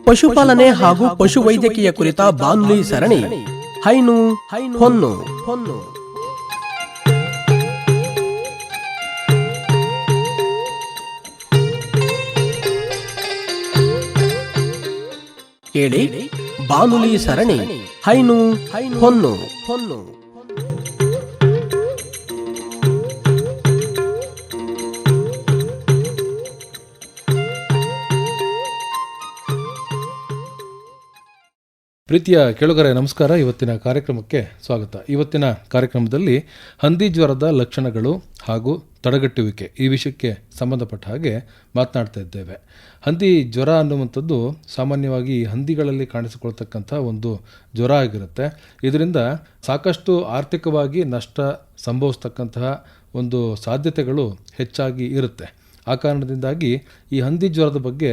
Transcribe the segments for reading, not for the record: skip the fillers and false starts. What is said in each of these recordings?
ಪಶುಪಾಲನೆ ಹಾಗೂ ಪಶುವೈದ್ಯಕೀಯ ಕುರಿತ ಬಾನುಲಿ ಸರಣಿ ಹೈನು ಹೊನ್ನು. ಕೇಳಿ ಬಾನುಲಿ ಸರಣಿ ಹೈನು ಹೊನ್ನು. ಪ್ರೀತಿಯ ಕೇಳುಗರೆ ನಮಸ್ಕಾರ. ಇವತ್ತಿನ ಕಾರ್ಯಕ್ರಮಕ್ಕೆ ಸ್ವಾಗತ. ಇವತ್ತಿನ ಕಾರ್ಯಕ್ರಮದಲ್ಲಿ ಹಂದಿ ಜ್ವರದ ಲಕ್ಷಣಗಳು ಹಾಗೂ ತಡೆಗಟ್ಟುವಿಕೆ ಈ ವಿಷಯಕ್ಕೆ ಸಂಬಂಧಪಟ್ಟ ಹಾಗೆ ಮಾತನಾಡ್ತಾ ಇದ್ದೇವೆ. ಹಂದಿ ಜ್ವರ ಅನ್ನುವಂಥದ್ದು ಸಾಮಾನ್ಯವಾಗಿ ಹಂದಿಗಳಲ್ಲಿ ಕಾಣಿಸಿಕೊಳ್ತಕ್ಕಂಥ ಒಂದು ಜ್ವರ ಆಗಿರುತ್ತೆ. ಇದರಿಂದ ಸಾಕಷ್ಟು ಆರ್ಥಿಕವಾಗಿ ನಷ್ಟ ಸಂಭವಿಸ್ತಕ್ಕಂತಹ ಒಂದು ಸಾಧ್ಯತೆಗಳು ಹೆಚ್ಚಾಗಿ ಇರುತ್ತೆ. ಆ ಕಾರಣದಿಂದಾಗಿ ಈ ಹಂದಿ ಜ್ವರದ ಬಗ್ಗೆ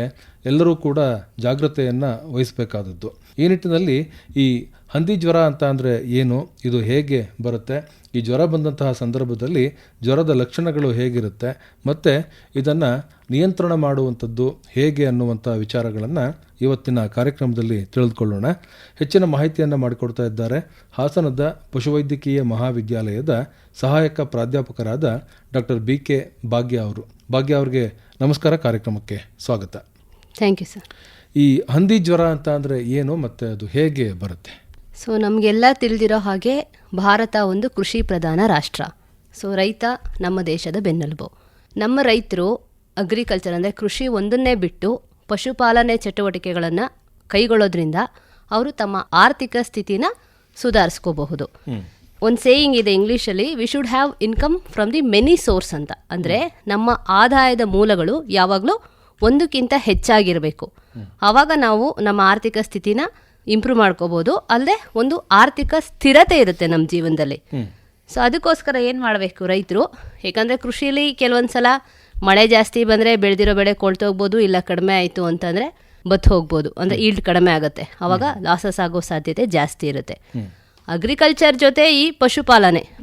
ಎಲ್ಲರೂ ಕೂಡ ಜಾಗೃತೆಯನ್ನು ವಹಿಸಬೇಕಾದದ್ದು. ಈ ನಿಟ್ಟಿನಲ್ಲಿ ಈ ಹಂದಿ ಜ್ವರ ಅಂತ ಅಂದರೆ ಏನು, ಇದು ಹೇಗೆ ಬರುತ್ತೆ, ಈ ಜ್ವರ ಬಂದಂತಹ ಸಂದರ್ಭದಲ್ಲಿ ಜ್ವರದ ಲಕ್ಷಣಗಳು ಹೇಗಿರುತ್ತೆ ಮತ್ತು ಇದನ್ನು ನಿಯಂತ್ರಣ ಮಾಡುವಂಥದ್ದು ಹೇಗೆ ಅನ್ನುವಂಥ ವಿಚಾರಗಳನ್ನು ಇವತ್ತಿನ ಕಾರ್ಯಕ್ರಮದಲ್ಲಿ ತಿಳಿದುಕೊಳ್ಳೋಣ. ಹೆಚ್ಚಿನ ಮಾಹಿತಿಯನ್ನು ಮಾಡಿಕೊಡ್ತಾ ಇದ್ದಾರೆ ಹಾಸನದ ಪಶುವೈದ್ಯಕೀಯ ಮಹಾವಿದ್ಯಾಲಯದ ಸಹಾಯಕ ಪ್ರಾಧ್ಯಾಪಕರಾದ ಡಾಕ್ಟರ್ BK ಭಾಗ್ಯ ಅವರು. ಭಾಗ್ಯ ಅವರಿಗೆ ನಮಸ್ಕಾರ, ಕಾರ್ಯಕ್ರಮಕ್ಕೆ ಸ್ವಾಗತ. Thank you sir. ಈ ಹಂದಿ ಜ್ವರ ಅಂತ ಅಂದರೆ ಏನು ಮತ್ತು ಅದು ಹೇಗೆ ಬರುತ್ತೆ? ಸೊ ನಮಗೆಲ್ಲ ತಿಳಿದಿರೋ ಹಾಗೆ ಭಾರತ ಒಂದು ಕೃಷಿ ಪ್ರಧಾನ ರಾಷ್ಟ್ರ. ಸೊ ರೈತ ನಮ್ಮ ದೇಶದ ಬೆನ್ನೆಲುಬು. ನಮ್ಮ ರೈತರು ಅಗ್ರಿಕಲ್ಚರ್ ಅಂದರೆ ಕೃಷಿ ಒಂದನ್ನೇ ಬಿಟ್ಟು ಪಶುಪಾಲನೆ ಚಟುವಟಿಕೆಗಳನ್ನು ಕೈಗೊಳ್ಳೋದ್ರಿಂದ ಅವರು ತಮ್ಮ ಆರ್ಥಿಕ ಸ್ಥಿತಿನ ಸುಧಾರಿಸ್ಕೋಬಹುದು. ಒಂದು ಸೇಯಿಂಗ್ ಇದೆ ಇಂಗ್ಲೀಷಲ್ಲಿ, we should have income from the many source ಅಂತ. ಅಂದರೆ ನಮ್ಮ ಆದಾಯದ ಮೂಲಗಳು ಯಾವಾಗಲೂ ಒಂದಕ್ಕಿಂತ ಹೆಚ್ಚಾಗಿರಬೇಕು. ಆವಾಗ ನಾವು ನಮ್ಮ ಆರ್ಥಿಕ ಸ್ಥಿತಿನ ಇಂಪ್ರೂವ್ ಮಾಡ್ಕೋಬೋದು. ಅಲ್ಲದೆ ಒಂದು ಆರ್ಥಿಕ ಸ್ಥಿರತೆ ಇರುತ್ತೆ ನಮ್ಮ ಜೀವನದಲ್ಲಿ. ಸೊ ಅದಕ್ಕೋಸ್ಕರ ಏನು ಮಾಡಬೇಕು ರೈತರು, ಏಕೆಂದರೆ ಕೃಷಿಲಿ ಕೆಲವೊಂದು ಸಲ ಮಳೆ ಜಾಸ್ತಿ ಬಂದರೆ ಬೆಳೆದಿರೋ ಬೆಳೆ ಕೊಳ್ತೋಗ್ಬೋದು, ಇಲ್ಲ ಕಡಿಮೆ ಆಯಿತು ಅಂತಂದರೆ ಬತ್ತು ಹೋಗ್ಬೋದು, ಅಂದರೆ ಈಲ್ಡ್ ಕಡಿಮೆ ಆಗುತ್ತೆ, ಆವಾಗ ಲಾಸಸ್ ಆಗೋ ಸಾಧ್ಯತೆ ಜಾಸ್ತಿ ಇರುತ್ತೆ. ಅಗ್ರಿಕಲ್ಚರ್ ಜೊತೆ ಈ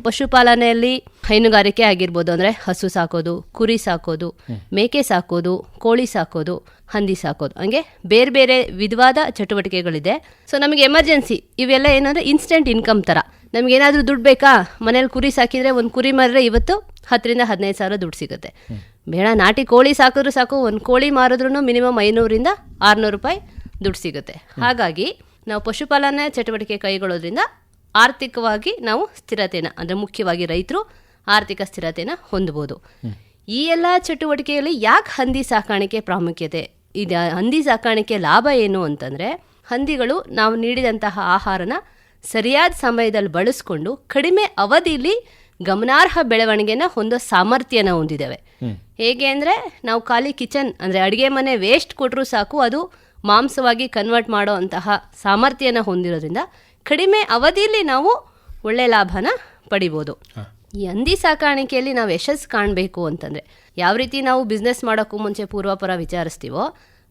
ಪಶುಪಾಲನೆಯಲ್ಲಿ ಹೈನುಗಾರಿಕೆ ಆಗಿರ್ಬೋದು, ಅಂದರೆ ಹಸು ಸಾಕೋದು, ಕುರಿ ಸಾಕೋದು, ಮೇಕೆ ಸಾಕೋದು, ಕೋಳಿ ಸಾಕೋದು, ಹಂದಿ ಸಾಕೋದು, ಹಂಗೆ ಬೇರೆ ಬೇರೆ ವಿಧವಾದ ಚಟುವಟಿಕೆಗಳಿದೆ. ಸೊ ನಮಗೆ ಎಮರ್ಜೆನ್ಸಿ ಇವೆಲ್ಲ ಏನಂದರೆ ಇನ್ಸ್ಟೆಂಟ್ ಇನ್ಕಮ್ ಥರ. ನಮಗೇನಾದರೂ ದುಡ್ಡು ಬೇಕಾ, ಮನೇಲಿ ಕುರಿ ಸಾಕಿದರೆ ಒಂದು ಕುರಿ ಮಾರಿದ್ರೆ ಇವತ್ತು 10,000 to 15,000 ದುಡ್ಡು ಸಿಗುತ್ತೆ. ಬೇಡ ನಾಟಿ ಕೋಳಿ ಸಾಕಿದ್ರು ಸಾಕು, ಒಂದು ಕೋಳಿ ಮಾರಿದ್ರೂ ಮಿನಿಮಮ್ 500 to 600 ರೂಪಾಯಿ ದುಡ್ಡು ಸಿಗುತ್ತೆ. ಹಾಗಾಗಿ ನಾವು ಪಶುಪಾಲನೆ ಚಟುವಟಿಕೆ ಕೈಗೊಳ್ಳೋದ್ರಿಂದ ಆರ್ಥಿಕವಾಗಿ ನಾವು ಸ್ಥಿರತೆನ, ಅಂದರೆ ಮುಖ್ಯವಾಗಿ ರೈತರು ಆರ್ಥಿಕ ಸ್ಥಿರತೆನ ಹೊಂದಬಹುದು. ಈ ಎಲ್ಲ ಚಟುವಟಿಕೆಯಲ್ಲಿ ಯಾಕೆ ಹಂದಿ ಸಾಕಾಣಿಕೆ ಪ್ರಾಮುಖ್ಯತೆ ಇದೆ, ಹಂದಿ ಸಾಕಾಣಿಕೆ ಲಾಭ ಏನು ಅಂತಂದರೆ, ಹಂದಿಗಳು ನಾವು ನೀಡಿದಂತಹ ಆಹಾರನ ಸರಿಯಾದ ಸಮಯದಲ್ಲಿ ಬಳಸ್ಕೊಂಡು ಕಡಿಮೆ ಅವಧಿಯಲ್ಲಿ ಗಮನಾರ್ಹ ಬೆಳವಣಿಗೆನ ಹೊಂದೋ ಸಾಮರ್ಥ್ಯನ ಹೊಂದಿದ್ದಾವೆ. ಹೇಗೆ ಅಂದರೆ, ನಾವು ಖಾಲಿ ಕಿಚನ್ ಅಂದರೆ ಅಡುಗೆ ಮನೆ ವೇಸ್ಟ್ ಕೊಟ್ಟರೂ ಸಾಕು, ಅದು ಮಾಂಸವಾಗಿ ಕನ್ವರ್ಟ್ ಮಾಡೋ ಅಂತಹ ಸಾಮರ್ಥ್ಯನ ಹೊಂದಿರೋದ್ರಿಂದ ಕಡಿಮೆ ಅವಧಿಯಲ್ಲಿ ನಾವು ಒಳ್ಳೆ ಲಾಭನ ಪಡಿಬೋದು. ಈ ಹಂದಿ ಸಾಕಾಣಿಕೆಯಲ್ಲಿ ನಾವು ಯಶಸ್ಸು ಕಾಣಬೇಕು ಅಂತಂದರೆ, ಯಾವ ರೀತಿ ನಾವು ಬಿಸ್ನೆಸ್ ಮಾಡೋಕ್ಕೂ ಮುಂಚೆ ಪೂರ್ವಾಪರ ವಿಚಾರಿಸ್ತೀವೋ,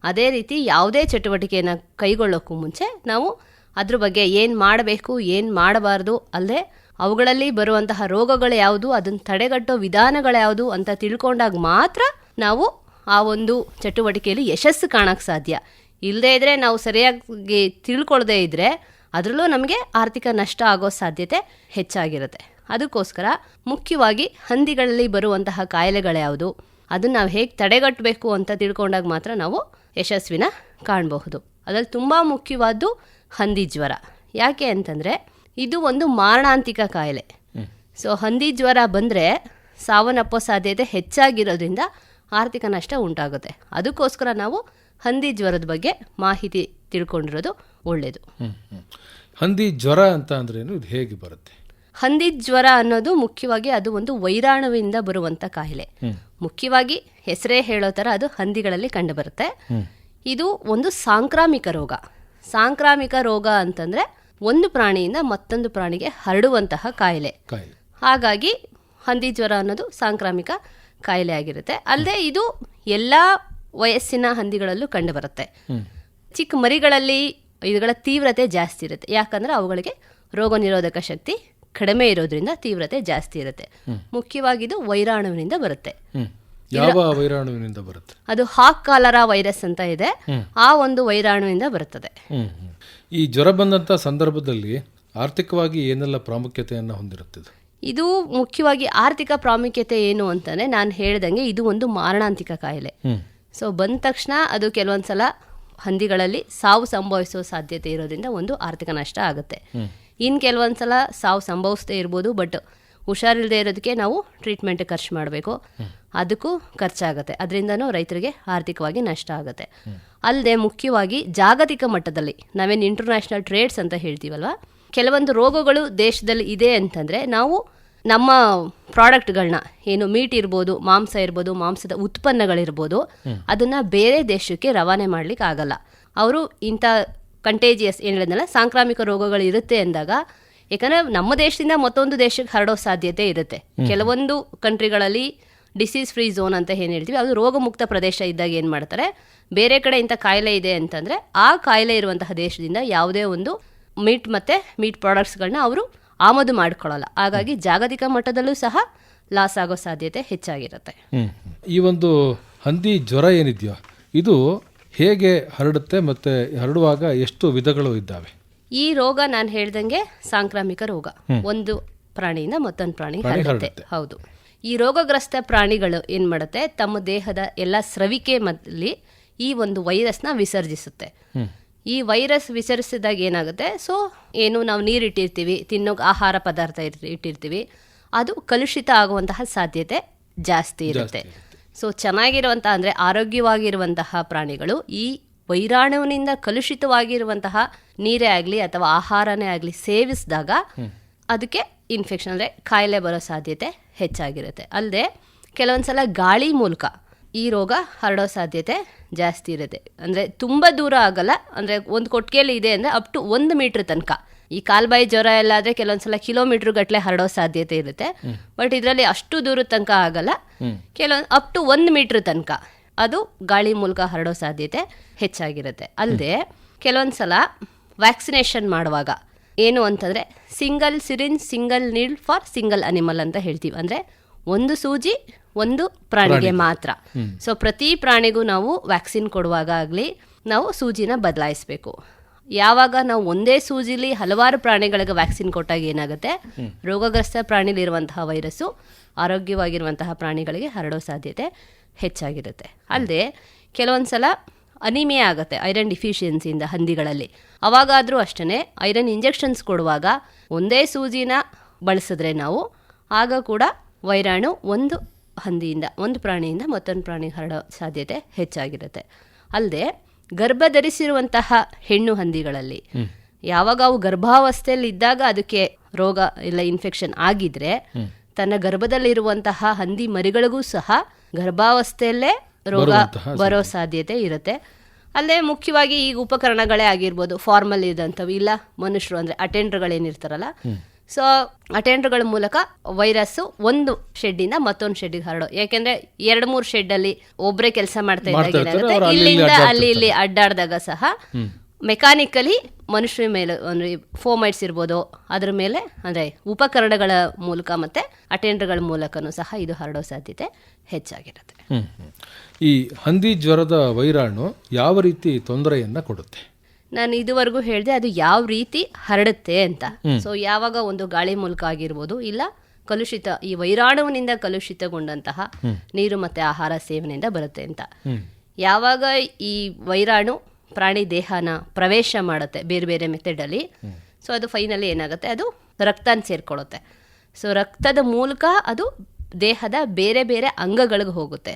ಅದೇ ರೀತಿ ಯಾವುದೇ ಚಟುವಟಿಕೆಯನ್ನು ಕೈಗೊಳ್ಳೋಕ್ಕೂ ಮುಂಚೆ ನಾವು ಅದ್ರ ಬಗ್ಗೆ ಏನು ಮಾಡಬೇಕು, ಏನು ಮಾಡಬಾರ್ದು, ಅಲ್ಲದೆ ಅವುಗಳಲ್ಲಿ ಬರುವಂತಹ ರೋಗಗಳು ಯಾವುದು, ಅದನ್ನು ತಡೆಗಟ್ಟೋ ವಿಧಾನಗಳ್ಯಾವುದು ಅಂತ ತಿಳ್ಕೊಂಡಾಗ ಮಾತ್ರ ನಾವು ಆ ಒಂದು ಚಟುವಟಿಕೆಯಲ್ಲಿ ಯಶಸ್ಸು ಕಾಣೋಕ್ಕೆ ಸಾಧ್ಯ. ಇಲ್ಲದೇ ಇದ್ದರೆ, ನಾವು ಸರಿಯಾಗಿ ತಿಳ್ಕೊಳ್ಳದೇ ಇದ್ದರೆ ಅದರಲ್ಲೂ ನಮಗೆ ಆರ್ಥಿಕ ನಷ್ಟ ಆಗೋ ಸಾಧ್ಯತೆ ಹೆಚ್ಚಾಗಿರುತ್ತೆ. ಅದಕ್ಕೋಸ್ಕರ ಮುಖ್ಯವಾಗಿ ಹಂದಿಗಳಲ್ಲಿ ಬರುವಂತಹ ಕಾಯಿಲೆಗಳ್ಯಾವುದು, ಅದನ್ನು ನಾವು ಹೇಗೆ ತಡೆಗಟ್ಟಬೇಕು ಅಂತ ತಿಳ್ಕೊಂಡಾಗ ಮಾತ್ರ ನಾವು ಯಶಸ್ವಿನ ಕಾಣಬಹುದು. ಅದರಲ್ಲಿ ತುಂಬ ಮುಖ್ಯವಾದ್ದು ಹಂದಿ ಜ್ವರ. ಯಾಕೆ ಅಂತಂದರೆ ಇದು ಒಂದು ಮಾರಣಾಂತಿಕ ಕಾಯಿಲೆ. ಸೊ ಹಂದಿ ಜ್ವರ ಬಂದರೆ ಸಾವನ್ನಪ್ಪೋ ಸಾಧ್ಯತೆ ಹೆಚ್ಚಾಗಿರೋದ್ರಿಂದ ಆರ್ಥಿಕ ನಷ್ಟ ಉಂಟಾಗುತ್ತೆ. ಅದಕ್ಕೋಸ್ಕರ ನಾವು ಹಂದಿ ಜ್ವರದ ಬಗ್ಗೆ ಮಾಹಿತಿ ತಿಳ್ಕೊಂಡಿರೋದು ಒಳ್ಳೆಯದು. ಹಂದಿ ಜ್ವರ ಅಂತ ಅಂದ್ರೇನು, ಇದು ಹೇಗೆ ಬರುತ್ತೆ? ಹಂದಿ ಜ್ವರ ಅನ್ನೋದು ಮುಖ್ಯವಾಗಿ ಅದು ಒಂದು ವೈರಾಣುವಿಂದ ಬರುವಂಥ ಕಾಯಿಲೆ. ಮುಖ್ಯವಾಗಿ ಹೆಸರೇ ಹೇಳೋ ಥರ ಅದು ಹಂದಿಗಳಲ್ಲಿ ಕಂಡುಬರುತ್ತೆ. ಇದು ಒಂದು ಸಾಂಕ್ರಾಮಿಕ ರೋಗ. ಸಾಂಕ್ರಾಮಿಕ ರೋಗ ಅಂತಂದರೆ ಒಂದು ಪ್ರಾಣಿಯಿಂದ ಮತ್ತೊಂದು ಪ್ರಾಣಿಗೆ ಹರಡುವಂತಹ ಕಾಯಿಲೆ. ಹಾಗಾಗಿ ಹಂದಿ ಜ್ವರ ಅನ್ನೋದು ಸಾಂಕ್ರಾಮಿಕ ಕಾಯಿಲೆ ಆಗಿರುತ್ತೆ. ಅಲ್ಲದೆ ಇದು ಎಲ್ಲ ವಯಸ್ಸಿನ ಹಂದಿಗಳಲ್ಲೂ ಕಂಡುಬರುತ್ತೆ. ಚಿಕ್ಕ ಮರಿಗಳಲ್ಲಿ ಇವುಗಳ ತೀವ್ರತೆ ಜಾಸ್ತಿ ಇರುತ್ತೆ. ಯಾಕಂದರೆ ಅವುಗಳಿಗೆ ರೋಗ ನಿರೋಧಕ ಶಕ್ತಿ ಕಡಿಮೆ ಇರೋದ್ರಿಂದ ತೀವ್ರತೆ ಜಾಸ್ತಿ ಇರುತ್ತೆ. ಮುಖ್ಯವಾಗಿ ಇದು ವೈರಾಣುವಿನಿಂದ ಬರುತ್ತೆ. ಯಾವ ವೈರಾಣುವಿನಿಂದ ಬರುತ್ತೆ? ಅದು ಹಾಕ್ ಕಾಲರಾ ವೈರಸ್ ಅಂತ ಇದೆ, ಆ ಒಂದು ವೈರಾಣುವಿಂದ ಬರುತ್ತದೆ. ಈ ಜ್ವರ ಬಂದಂಥ ಸಂದರ್ಭದಲ್ಲಿ ಆರ್ಥಿಕವಾಗಿ ಏನೆಲ್ಲ ಪ್ರಾಮುಖ್ಯತೆಯನ್ನು ಹೊಂದಿರುತ್ತದೆ? ಇದು ಮುಖ್ಯವಾಗಿ ಆರ್ಥಿಕ ಪ್ರಾಮುಖ್ಯತೆ ಏನು ಅಂತಂದರೆ, ನಾನು ಹೇಳ್ದಂಗೆ ಇದು ಒಂದು ಮಾರಣಾಂತಿಕ ಕಾಯಿಲೆ. ಸೊ ಬಂದ ತಕ್ಷಣ ಅದು ಕೆಲವೊಂದ್ಸಲ ಹಂದಿಗಳಲ್ಲಿ ಸಾವು ಸಂಭವಿಸುವ ಸಾಧ್ಯತೆ ಇರೋದ್ರಿಂದ ಒಂದು ಆರ್ಥಿಕ ನಷ್ಟ ಆಗುತ್ತೆ. ಇನ್ನು ಕೆಲವೊಂದ್ಸಲ ಸಾವು ಸಂಭವಿಸದೇ ಇರ್ಬೋದು, ಬಟ್ ಹುಷಾರಿಲ್ಲದೆ ಇರೋದಕ್ಕೆ ನಾವು ಟ್ರೀಟ್ಮೆಂಟ್ ಖರ್ಚು ಮಾಡಬೇಕು, ಅದಕ್ಕೂ ಖರ್ಚಾಗುತ್ತೆ. ಅದರಿಂದನೂ ರೈತರಿಗೆ ಆರ್ಥಿಕವಾಗಿ ನಷ್ಟ ಆಗುತ್ತೆ. ಅಲ್ಲದೆ ಮುಖ್ಯವಾಗಿ ಜಾಗತಿಕ ಮಟ್ಟದಲ್ಲಿ ನಾವೇನು ಇಂಟರ್ನ್ಯಾಷನಲ್ ಟ್ರೇಡ್ಸ್ ಅಂತ ಹೇಳ್ತೀವಲ್ವ, ಕೆಲವೊಂದು ರೋಗಗಳು ದೇಶದಲ್ಲಿ ಇದೆ ಅಂತಂದರೆ ನಾವು ನಮ್ಮ ಪ್ರಾಡಕ್ಟ್ಗಳನ್ನ, ಏನು ಮೀಟ್ ಇರ್ಬೋದು, ಮಾಂಸ ಇರ್ಬೋದು, ಮಾಂಸದ ಉತ್ಪನ್ನಗಳಿರ್ಬೋದು, ಅದನ್ನು ಬೇರೆ ದೇಶಕ್ಕೆ ರವಾನೆ ಮಾಡ್ಲಿಕ್ಕೆ ಆಗಲ್ಲ. ಅವರು ಇಂಥ ಕಂಟೇಜಿಯಸ್ ಏನು ಹೇಳಿದ್ನಲ್ಲ, ಸಾಂಕ್ರಾಮಿಕ ರೋಗಗಳು ಇರುತ್ತೆ ಅಂದಾಗ, ಯಾಕಂದರೆ ನಮ್ಮ ದೇಶದಿಂದ ಮತ್ತೊಂದು ದೇಶಕ್ಕೆ ಹರಡೋ ಸಾಧ್ಯತೆ ಇರುತ್ತೆ. ಕೆಲವೊಂದು ಕಂಟ್ರಿಗಳಲ್ಲಿ ಡಿಸೀಸ್ ಫ್ರೀ ಝೋನ್ ಅಂತ ಏನು ಹೇಳ್ತೀವಿ, ಅದು ರೋಗಮುಕ್ತ ಪ್ರದೇಶ ಇದ್ದಾಗ ಏನು ಮಾಡ್ತಾರೆ, ಬೇರೆ ಕಡೆ ಇಂಥ ಕಾಯಿಲೆ ಇದೆ ಅಂತಂದರೆ ಆ ಕಾಯಿಲೆ ಇರುವಂತಹ ದೇಶದಿಂದ ಯಾವುದೇ ಒಂದು ಮೀಟ್ ಮತ್ತು ಮೀಟ್ ಪ್ರಾಡಕ್ಟ್ಸ್ಗಳನ್ನ ಅವರು ಆಮದು ಮಾಡ್ಕೊಳ್ಳಲ್ಲ. ಹಾಗಾಗಿ ಜಾಗತಿಕ ಮಟ್ಟದಲ್ಲೂ ಸಹ ಲಾಸ್ ಆಗೋ ಸಾಧ್ಯತೆ ಹೆಚ್ಚಾಗಿರುತ್ತೆ. ಈ ಒಂದು ಹಂದಿ ಜ್ವರ ಏನಿದೆಯೋ ಇದು ಹೇಗೆ ಹರಡುತ್ತೆ ಮತ್ತು ಹರಡುವಾಗ ಎಷ್ಟು ವಿಧಗಳು ಇದ್ದಾವೆ? ಈ ರೋಗ ನಾನು ಹೇಳ್ದಂಗೆ ಸಾಂಕ್ರಾಮಿಕ ರೋಗ, ಒಂದು ಪ್ರಾಣಿಯಿಂದ ಮತ್ತೊಂದು ಪ್ರಾಣಿ ಹರಡುತ್ತೆ. ಹೌದು. ಈ ರೋಗಗ್ರಸ್ತ ಪ್ರಾಣಿಗಳು ಏನು ಮಾಡುತ್ತೆ, ತಮ್ಮ ದೇಹದ ಎಲ್ಲ ಸ್ರವಿಕೆ ಮಧ್ಯದಲ್ಲಿ ಈ ಒಂದು ವೈರಸ್ನ ವಿಸರ್ಜಿಸುತ್ತೆ. ಈ ವೈರಸ್ ವಿಸರಿಸಿದಾಗ ಏನಾಗುತ್ತೆ, ಸೊ ಏನು ನಾವು ನೀರು ಇಟ್ಟಿರ್ತೀವಿ, ತಿನ್ನೋಕೆ ಆಹಾರ ಪದಾರ್ಥ ಇಟ್ಟಿರ್ತೀವಿ, ಅದು ಕಲುಷಿತ ಆಗುವಂತಹ ಸಾಧ್ಯತೆ ಜಾಸ್ತಿ ಇರುತ್ತೆ. ಸೊ ಚೆನ್ನಾಗಿರುವಂಥ ಅಂದರೆ ಆರೋಗ್ಯವಾಗಿರುವಂತಹ ಪ್ರಾಣಿಗಳು ಈ ವೈರಾಣುವಿನಿಂದ ಕಲುಷಿತವಾಗಿರುವಂತಹ ನೀರೇ ಆಗಲಿ ಅಥವಾ ಆಹಾರನೇ ಆಗಲಿ ಸೇವಿಸಿದಾಗ ಅದಕ್ಕೆ ಇನ್ಫೆಕ್ಷನ್ ಅಂದರೆ ಕಾಯಿಲೆ ಬರೋ ಸಾಧ್ಯತೆ ಹೆಚ್ಚಾಗಿರುತ್ತೆ. ಅಲ್ಲದೆ ಕೆಲವೊಂದ್ಸಲ ಗಾಳಿ ಮೂಲಕ ಈ ರೋಗ ಹರಡೋ ಸಾಧ್ಯತೆ ಜಾಸ್ತಿ ಇರುತ್ತೆ. ಅಂದರೆ ತುಂಬ ದೂರ ಆಗಲ್ಲ, ಅಂದರೆ ಒಂದು ಕೊಟ್ಟಿಗೆಯಲ್ಲಿ ಇದೆ ಅಂದರೆ ಅಪ್ ಟು 1 ಮೀಟ್ರ್ ತನಕ. ಈ ಕಾಲ್ಬಾಯಿ ಜ್ವರ ಎಲ್ಲ ಆದರೆ ಕೆಲವೊಂದ್ಸಲ ಕಿಲೋಮೀಟ್ರ್ ಗಟ್ಟಲೆ ಹರಡೋ ಸಾಧ್ಯತೆ ಇರುತ್ತೆ. ಬಟ್ ಇದರಲ್ಲಿ ಅಷ್ಟು ದೂರದ ತನಕ ಆಗಲ್ಲ, ಅಪ್ ಟು 1 ಮೀಟ್ರ್ ತನಕ ಅದು ಗಾಳಿ ಮೂಲಕ ಹರಡೋ ಸಾಧ್ಯತೆ ಹೆಚ್ಚಾಗಿರುತ್ತೆ. ಅಲ್ಲದೆ ಕೆಲವೊಂದ್ಸಲ ವ್ಯಾಕ್ಸಿನೇಷನ್ ಮಾಡುವಾಗ ಏನು ಅಂತಂದರೆ single syringe single needle for single animal ಅಂತ ಹೇಳ್ತೀವಿ. ಅಂದರೆ ಒಂದು ಸೂಜಿ ಒಂದು ಪ್ರಾಣಿಗೆ ಮಾತ್ರ. ಸೊ ಪ್ರತಿ ಪ್ರಾಣಿಗೂ ನಾವು ವ್ಯಾಕ್ಸಿನ್ ಕೊಡುವಾಗ ಆಗಲಿ ನಾವು ಸೂಜಿನ ಬದಲಾಯಿಸಬೇಕು. ಯಾವಾಗ ನಾವು ಒಂದೇ ಸೂಜಿಲಿ ಹಲವಾರು ಪ್ರಾಣಿಗಳಿಗೆ ವ್ಯಾಕ್ಸಿನ್ ಕೊಟ್ಟಾಗ ಏನಾಗುತ್ತೆ, ರೋಗಗ್ರಸ್ತ ಪ್ರಾಣಿಲಿರುವಂತಹ ವೈರಸ್ಸು ಆರೋಗ್ಯವಾಗಿರುವಂತಹ ಪ್ರಾಣಿಗಳಿಗೆ ಹರಡೋ ಸಾಧ್ಯತೆ ಹೆಚ್ಚಾಗಿರುತ್ತೆ. ಅಲ್ಲದೆ ಕೆಲವೊಂದು ಸಲ ಅನಿಮಿಯಾ ಆಗುತ್ತೆ ಐರನ್ ಡಿಫಿಷಿಯನ್ಸಿಯಿಂದ ಹಂದಿಗಳಲ್ಲಿ. ಅವಾಗಾದರೂ ಅಷ್ಟೇ ಐರನ್ ಇಂಜೆಕ್ಷನ್ಸ್ ಕೊಡುವಾಗ ಒಂದೇ ಸೂಜಿನ ಬಳಸಿದ್ರೆ ನಾವು ಆಗ ಕೂಡ ವೈರಾಣು ಒಂದು ಹಂದಿಯಿಂದ ಒಂದು ಪ್ರಾಣಿಯಿಂದ ಮತ್ತೊಂದು ಪ್ರಾಣಿಗೆ ಹರಡೋ ಸಾಧ್ಯತೆ ಹೆಚ್ಚಾಗಿರುತ್ತೆ. ಅಲ್ಲದೆ ಗರ್ಭ ಧರಿಸಿರುವಂತಹ ಹೆಣ್ಣು ಹಂದಿಗಳಲ್ಲಿ ಯಾವಾಗ ಅವು ಗರ್ಭಾವಸ್ಥೆಯಲ್ಲಿ ಇದ್ದಾಗ ಅದಕ್ಕೆ ರೋಗ ಇಲ್ಲ ಇನ್ಫೆಕ್ಷನ್ ಆಗಿದ್ರೆ ತನ್ನ ಗರ್ಭದಲ್ಲಿರುವಂತಹ ಹಂದಿ ಮರಿಗಳಿಗೂ ಸಹ ಗರ್ಭಾವಸ್ಥೆಯಲ್ಲೇ ರೋಗ ಬರೋ ಸಾಧ್ಯತೆ ಇರುತ್ತೆ. ಅಲ್ಲದೆ ಮುಖ್ಯವಾಗಿ ಈಗ ಉಪಕರಣಗಳೇ ಆಗಿರ್ಬೋದು, ಫಾರ್ಮಲ್ ಇದ್ದಂಥವು, ಇಲ್ಲ ಮನುಷ್ಯರು ಅಂದರೆ ಅಟೆಂಡರ್ಗಳೇನಿರ್ತಾರಲ್ಲ, ಸೊ ಅಟೆಂಡರ್ಗಳ ಮೂಲಕ ವೈರಸ್ಸು ಒಂದು ಶೆಡ್ಡಿಂದ ಮತ್ತೊಂದು ಶೆಡ್ಡಿಗೆ ಹರಡೋ. ಯಾಕೆಂದರೆ 2-3 ಶೆಡ್ಡಲ್ಲಿ ಒಬ್ಬರೇ ಕೆಲಸ ಮಾಡ್ತಾ ಇದ್ದಾಗ ಏನಾಗುತ್ತೆ, ಇಲ್ಲಿಂದ ಅಲ್ಲಿ ಇಲ್ಲಿ ಅಡ್ಡಾಡಿದಾಗ ಸಹ ಮೆಕ್ಯಾನಿಕಲಿ ಮನುಷ್ಯರ ಮೇಲೆ ಅಂದರೆ ಫೋಮೈಟ್ಸ್ ಇರ್ಬೋದು, ಅದ್ರ ಮೇಲೆ ಅಂದರೆ ಉಪಕರಣಗಳ ಮೂಲಕ ಮತ್ತು ಅಟೆಂಡರ್ಗಳ ಮೂಲಕನೂ ಸಹ ಇದು ಹರಡೋ ಸಾಧ್ಯತೆ ಹೆಚ್ಚಾಗಿರುತ್ತೆ. ಈ ಹಂದಿ ಜ್ವರದ ವೈರಾಣು ಯಾವ ರೀತಿ ತೊಂದರೆಯನ್ನು ಕೊಡುತ್ತೆ? ನಾನು ಇದುವರೆಗೂ ಹೇಳಿದೆ ಅದು ಯಾವ ರೀತಿ ಹರಡುತ್ತೆ ಅಂತ. ಸೊ ಯಾವಾಗ ಒಂದು ಗಾಳಿ ಮೂಲಕ ಆಗಿರ್ಬೋದು, ಇಲ್ಲ ಕಲುಷಿತ ಈ ವೈರಾಣುವಿನಿಂದ ಕಲುಷಿತಗೊಂಡಂತಹ ನೀರು ಮತ್ತು ಆಹಾರ ಸೇವನೆಯಿಂದ ಬರುತ್ತೆ ಅಂತ. ಯಾವಾಗ ಈ ವೈರಾಣು ಪ್ರಾಣಿ ದೇಹನ ಪ್ರವೇಶ ಮಾಡುತ್ತೆ ಬೇರೆ ಬೇರೆ ಮೆಥಡಲ್ಲಿ, ಸೊ ಅದು ಫೈನಲಿ ಏನಾಗುತ್ತೆ, ಅದು ರಕ್ತನ ಸೇರ್ಕೊಳ್ಳುತ್ತೆ. ಸೊ ರಕ್ತದ ಮೂಲಕ ಅದು ದೇಹದ ಬೇರೆ ಬೇರೆ ಅಂಗಗಳಿಗೆ ಹೋಗುತ್ತೆ.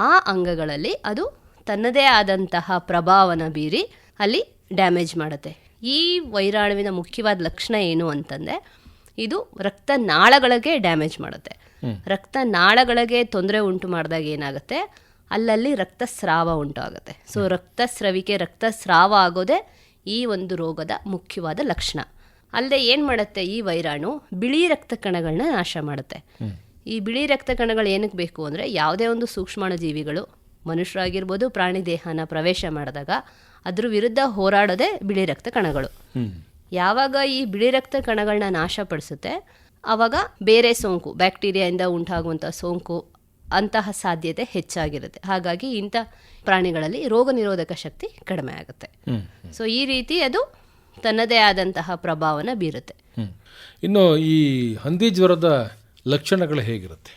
ಆ ಅಂಗಗಳಲ್ಲಿ ಅದು ತನ್ನದೇ ಆದಂತಹ ಪ್ರಭಾವನ ಬೀರಿ ಅಲ್ಲಿ ಡ್ಯಾಮೇಜ್ ಮಾಡುತ್ತೆ. ಈ ವೈರಾಣುವಿನ ಮುಖ್ಯವಾದ ಲಕ್ಷಣ ಏನು ಅಂತಂದರೆ ಇದು ರಕ್ತನಾಳಗಳಿಗೆ ಡ್ಯಾಮೇಜ್ ಮಾಡುತ್ತೆ. ರಕ್ತನಾಳಗಳಿಗೆ ತೊಂದರೆ ಉಂಟು ಮಾಡಿದಾಗ ಏನಾಗುತ್ತೆ, ಅಲ್ಲಲ್ಲಿ ರಕ್ತಸ್ರಾವ ಉಂಟಾಗುತ್ತೆ. ಸೊ ರಕ್ತಸ್ರವಿಕೆ ರಕ್ತಸ್ರಾವ ಆಗೋದೇ ಈ ಒಂದು ರೋಗದ ಮುಖ್ಯವಾದ ಲಕ್ಷಣ. ಅಲ್ಲದೆ ಏನು ಮಾಡುತ್ತೆ, ಈ ವೈರಾಣು ಬಿಳಿ ರಕ್ತ ಕಣಗಳನ್ನ ನಾಶ ಮಾಡುತ್ತೆ. ಈ ಬಿಳಿ ರಕ್ತ ಕಣಗಳು ಏನಕ್ಕೆ ಬೇಕು ಅಂದರೆ ಯಾವುದೇ ಒಂದು ಸೂಕ್ಷ್ಮಾಣು ಜೀವಿಗಳು ಮನುಷ್ಯರಾಗಿರ್ಬೋದು ಪ್ರಾಣಿ ದೇಹನ ಪ್ರವೇಶ ಮಾಡಿದಾಗ ಅದ್ರ ವಿರುದ್ಧ ಹೋರಾಡೋದೇ ಬಿಳಿ ರಕ್ತ ಕಣಗಳು. ಯಾವಾಗ ಈ ಬಿಳಿ ರಕ್ತ ಕಣಗಳನ್ನ ನಾಶಪಡಿಸುತ್ತೆ ಆವಾಗ ಬೇರೆ ಸೋಂಕು ಬ್ಯಾಕ್ಟೀರಿಯಾದಿಂದ ಉಂಟಾಗುವಂಥ ಸೋಂಕು ಅಂತಹ ಸಾಧ್ಯತೆ ಹೆಚ್ಚಾಗಿರುತ್ತೆ. ಹಾಗಾಗಿ ಇಂಥ ಪ್ರಾಣಿಗಳಲ್ಲಿ ರೋಗ ನಿರೋಧಕ ಶಕ್ತಿ ಕಡಿಮೆ ಆಗುತ್ತೆ. ಸೊ ಈ ರೀತಿ ಅದು ತನ್ನದೇ ಆದಂತಹ ಪ್ರಭಾವನ ಬೀರುತ್ತೆ. ಇನ್ನು ಈ ಹಂದಿ ಜ್ವರದ ಲಕ್ಷಣಗಳು ಹೇಗಿರುತ್ತೆ?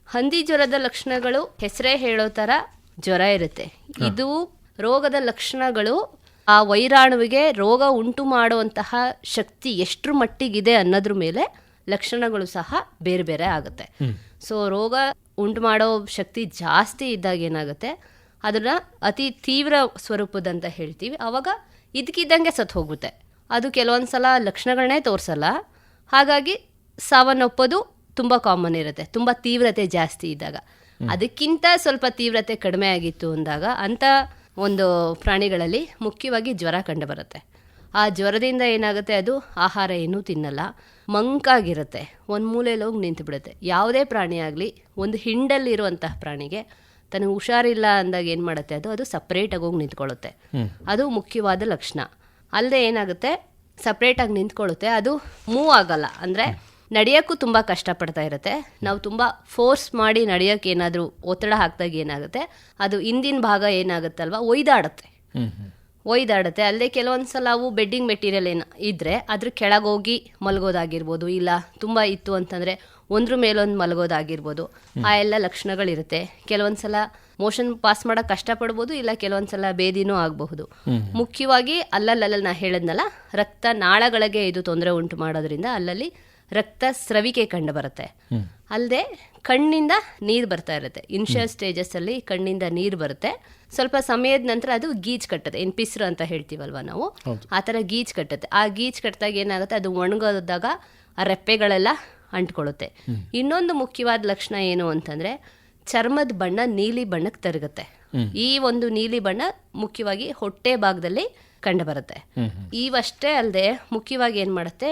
ಹಂದಿ ಜ್ವರದ ಲಕ್ಷಣಗಳು ಹೆಸರೇ ಹೇಳೋ ಥರ ಜ್ವರ ಇರುತ್ತೆ. ಇದು ರೋಗದ ಲಕ್ಷಣಗಳು ಆ ವೈರಾಣುವಿಗೆ ರೋಗ ಉಂಟು ಮಾಡುವಂತಹ ಶಕ್ತಿ ಎಷ್ಟರ ಮಟ್ಟಿಗಿದೆ ಅನ್ನೋದ್ರ ಮೇಲೆ ಲಕ್ಷಣಗಳು ಸಹ ಬೇರೆ ಬೇರೆ ಆಗುತ್ತೆ. ಸೊ ರೋಗ ಉಂಟು ಮಾಡೋ ಶಕ್ತಿ ಜಾಸ್ತಿ ಇದ್ದಾಗ ಏನಾಗುತ್ತೆ, ಅದನ್ನ ಅತಿ ತೀವ್ರ ಸ್ವರೂಪದಂತ ಹೇಳ್ತೀವಿ. ಅವಾಗ ಇದಕ್ಕಿದ್ದಂಗೆ ಸತ್ತು ಹೋಗುತ್ತೆ. ಅದು ಕೆಲವೊಂದು ಸಲ ಲಕ್ಷಣಗಳನ್ನೇ ತೋರಿಸಲ್ಲ. ಹಾಗಾಗಿ ಸಾವನ್ನಪ್ಪೋದು ತುಂಬ ಕಾಮನ್ ಇರುತ್ತೆ, ತುಂಬ ತೀವ್ರತೆ ಜಾಸ್ತಿ ಇದ್ದಾಗ. ಅದಕ್ಕಿಂತ ಸ್ವಲ್ಪ ತೀವ್ರತೆ ಕಡಿಮೆ ಆಗಿತ್ತು ಅಂದಾಗ ಅಂಥ ಒಂದು ಪ್ರಾಣಿಗಳಲ್ಲಿ ಮುಖ್ಯವಾಗಿ ಜ್ವರ ಕಂಡು ಬರುತ್ತೆ. ಆ ಜ್ವರದಿಂದ ಏನಾಗುತ್ತೆ, ಅದು ಆಹಾರ ಏನೂ ತಿನ್ನಲ್ಲ, ಮಂಕಾಗಿರುತ್ತೆ, ಒಂದು ಮೂಲೆಯಲ್ಲಿ ಹೋಗಿ ನಿಂತು ಬಿಡುತ್ತೆ. ಯಾವುದೇ ಪ್ರಾಣಿ ಆಗಲಿ, ಒಂದು ಹಿಂಡಲ್ಲಿರುವಂತಹ ಪ್ರಾಣಿಗೆ ತನಗೆ ಹುಷಾರಿಲ್ಲ ಅಂದಾಗ ಏನು ಮಾಡುತ್ತೆ, ಅದು ಸಪ್ರೇಟಾಗಿ ಹೋಗಿ ನಿಂತ್ಕೊಳ್ಳುತ್ತೆ. ಅದು ಮುಖ್ಯವಾದ ಲಕ್ಷಣ. ಅಲ್ಲದೆ ಏನಾಗುತ್ತೆ, ಸಪ್ರೇಟಾಗಿ ನಿಂತ್ಕೊಳ್ಳುತ್ತೆ, ಅದು ಮೂವ್ ಆಗಲ್ಲ. ಅಂದರೆ ನಡೆಯೋಕ್ಕೂ ತುಂಬ ಕಷ್ಟಪಡ್ತಾ ಇರುತ್ತೆ. ನಾವು ತುಂಬ ಫೋರ್ಸ್ ಮಾಡಿ ನಡೆಯೋಕ್ಕೆ ಏನಾದರೂ ಒತ್ತಡ ಹಾಕಿದಾಗ ಏನಾಗುತ್ತೆ, ಅದು ಹಿಂದಿನ ಭಾಗ ಏನಾಗುತ್ತಲ್ವ ಒಯ್ದಾಡುತ್ತೆ. ಅಲ್ಲದೆ ಕೆಲವೊಂದು ಸಲ ಅವು ಬೆಡ್ಡಿಂಗ್ ಮೆಟೀರಿಯಲ್ ಇದ್ದರೆ ಅದ್ರ ಕೆಳಗೋಗಿ ಮಲಗೋದಾಗಿರ್ಬೋದು, ಇಲ್ಲ ತುಂಬ ಇತ್ತು ಅಂತಂದರೆ ಒಂದ್ರ ಮೇಲೊಂದು ಮಲಗೋದಾಗಿರ್ಬೋದು. ಆ ಎಲ್ಲ ಲಕ್ಷಣಗಳಿರುತ್ತೆ. ಕೆಲವೊಂದು ಸಲ ಮೋಷನ್ ಪಾಸ್ ಮಾಡೋಕೆ ಕಷ್ಟಪಡ್ಬೋದು, ಇಲ್ಲ ಕೆಲವೊಂದು ಸಲ ಬೇದಿನೂ ಆಗಬಹುದು. ಮುಖ್ಯವಾಗಿ ಅಲ್ಲಲ್ಲಿ ನಾ ಹೇಳಿದ್ನಲ್ಲ, ರಕ್ತ ನಾಳಗಳಿಗೆ ಇದು ತೊಂದರೆ ಉಂಟು ಮಾಡೋದ್ರಿಂದ ಅಲ್ಲಲ್ಲಿ ರಕ್ತ ಸ್ರವಿಕೆ ಕಂಡು ಬರುತ್ತೆ. ಅಲ್ಲದೆ ಕಣ್ಣಿಂದ ನೀರು ಬರ್ತಾ ಇರುತ್ತೆ. ಇನಿಷಿಯಲ್ ಸ್ಟೇಜಸ್ ಅಲ್ಲಿ ಕಣ್ಣಿಂದ ನೀರು ಬರುತ್ತೆ. ಸ್ವಲ್ಪ ಸಮಯದ ನಂತರ ಅದು ಗೀಚ್ ಕಟ್ಟುತ್ತೆ. ಪಿಸ್ರು ಅಂತ ಹೇಳ್ತೀವಲ್ವ ನಾವು, ಆ ಥರ ಗೀಚ್ ಕಟ್ಟುತ್ತೆ. ಆ ಗೀಚ್ ಕಟ್ಟಿದಾಗ ಏನಾಗುತ್ತೆ, ಅದು ಒಣಗೋದಾಗ ಆ ರೆಪ್ಪೆಗಳೆಲ್ಲ ಅಂಟ್ಕೊಳ್ಳುತ್ತೆ. ಇನ್ನೊಂದು ಮುಖ್ಯವಾದ ಲಕ್ಷಣ ಏನು ಅಂತಂದ್ರೆ, ಚರ್ಮದ ಬಣ್ಣ ನೀಲಿ ಬಣ್ಣಕ್ಕೆ ತಿರುಗುತ್ತೆ. ಈ ಒಂದು ನೀಲಿ ಬಣ್ಣ ಮುಖ್ಯವಾಗಿ ಹೊಟ್ಟೆ ಭಾಗದಲ್ಲಿ ಕಂಡು ಬರುತ್ತೆ. ಇವಷ್ಟೇ ಅಲ್ಲದೆ ಮುಖ್ಯವಾಗಿ ಏನು ಮಾಡುತ್ತೆ,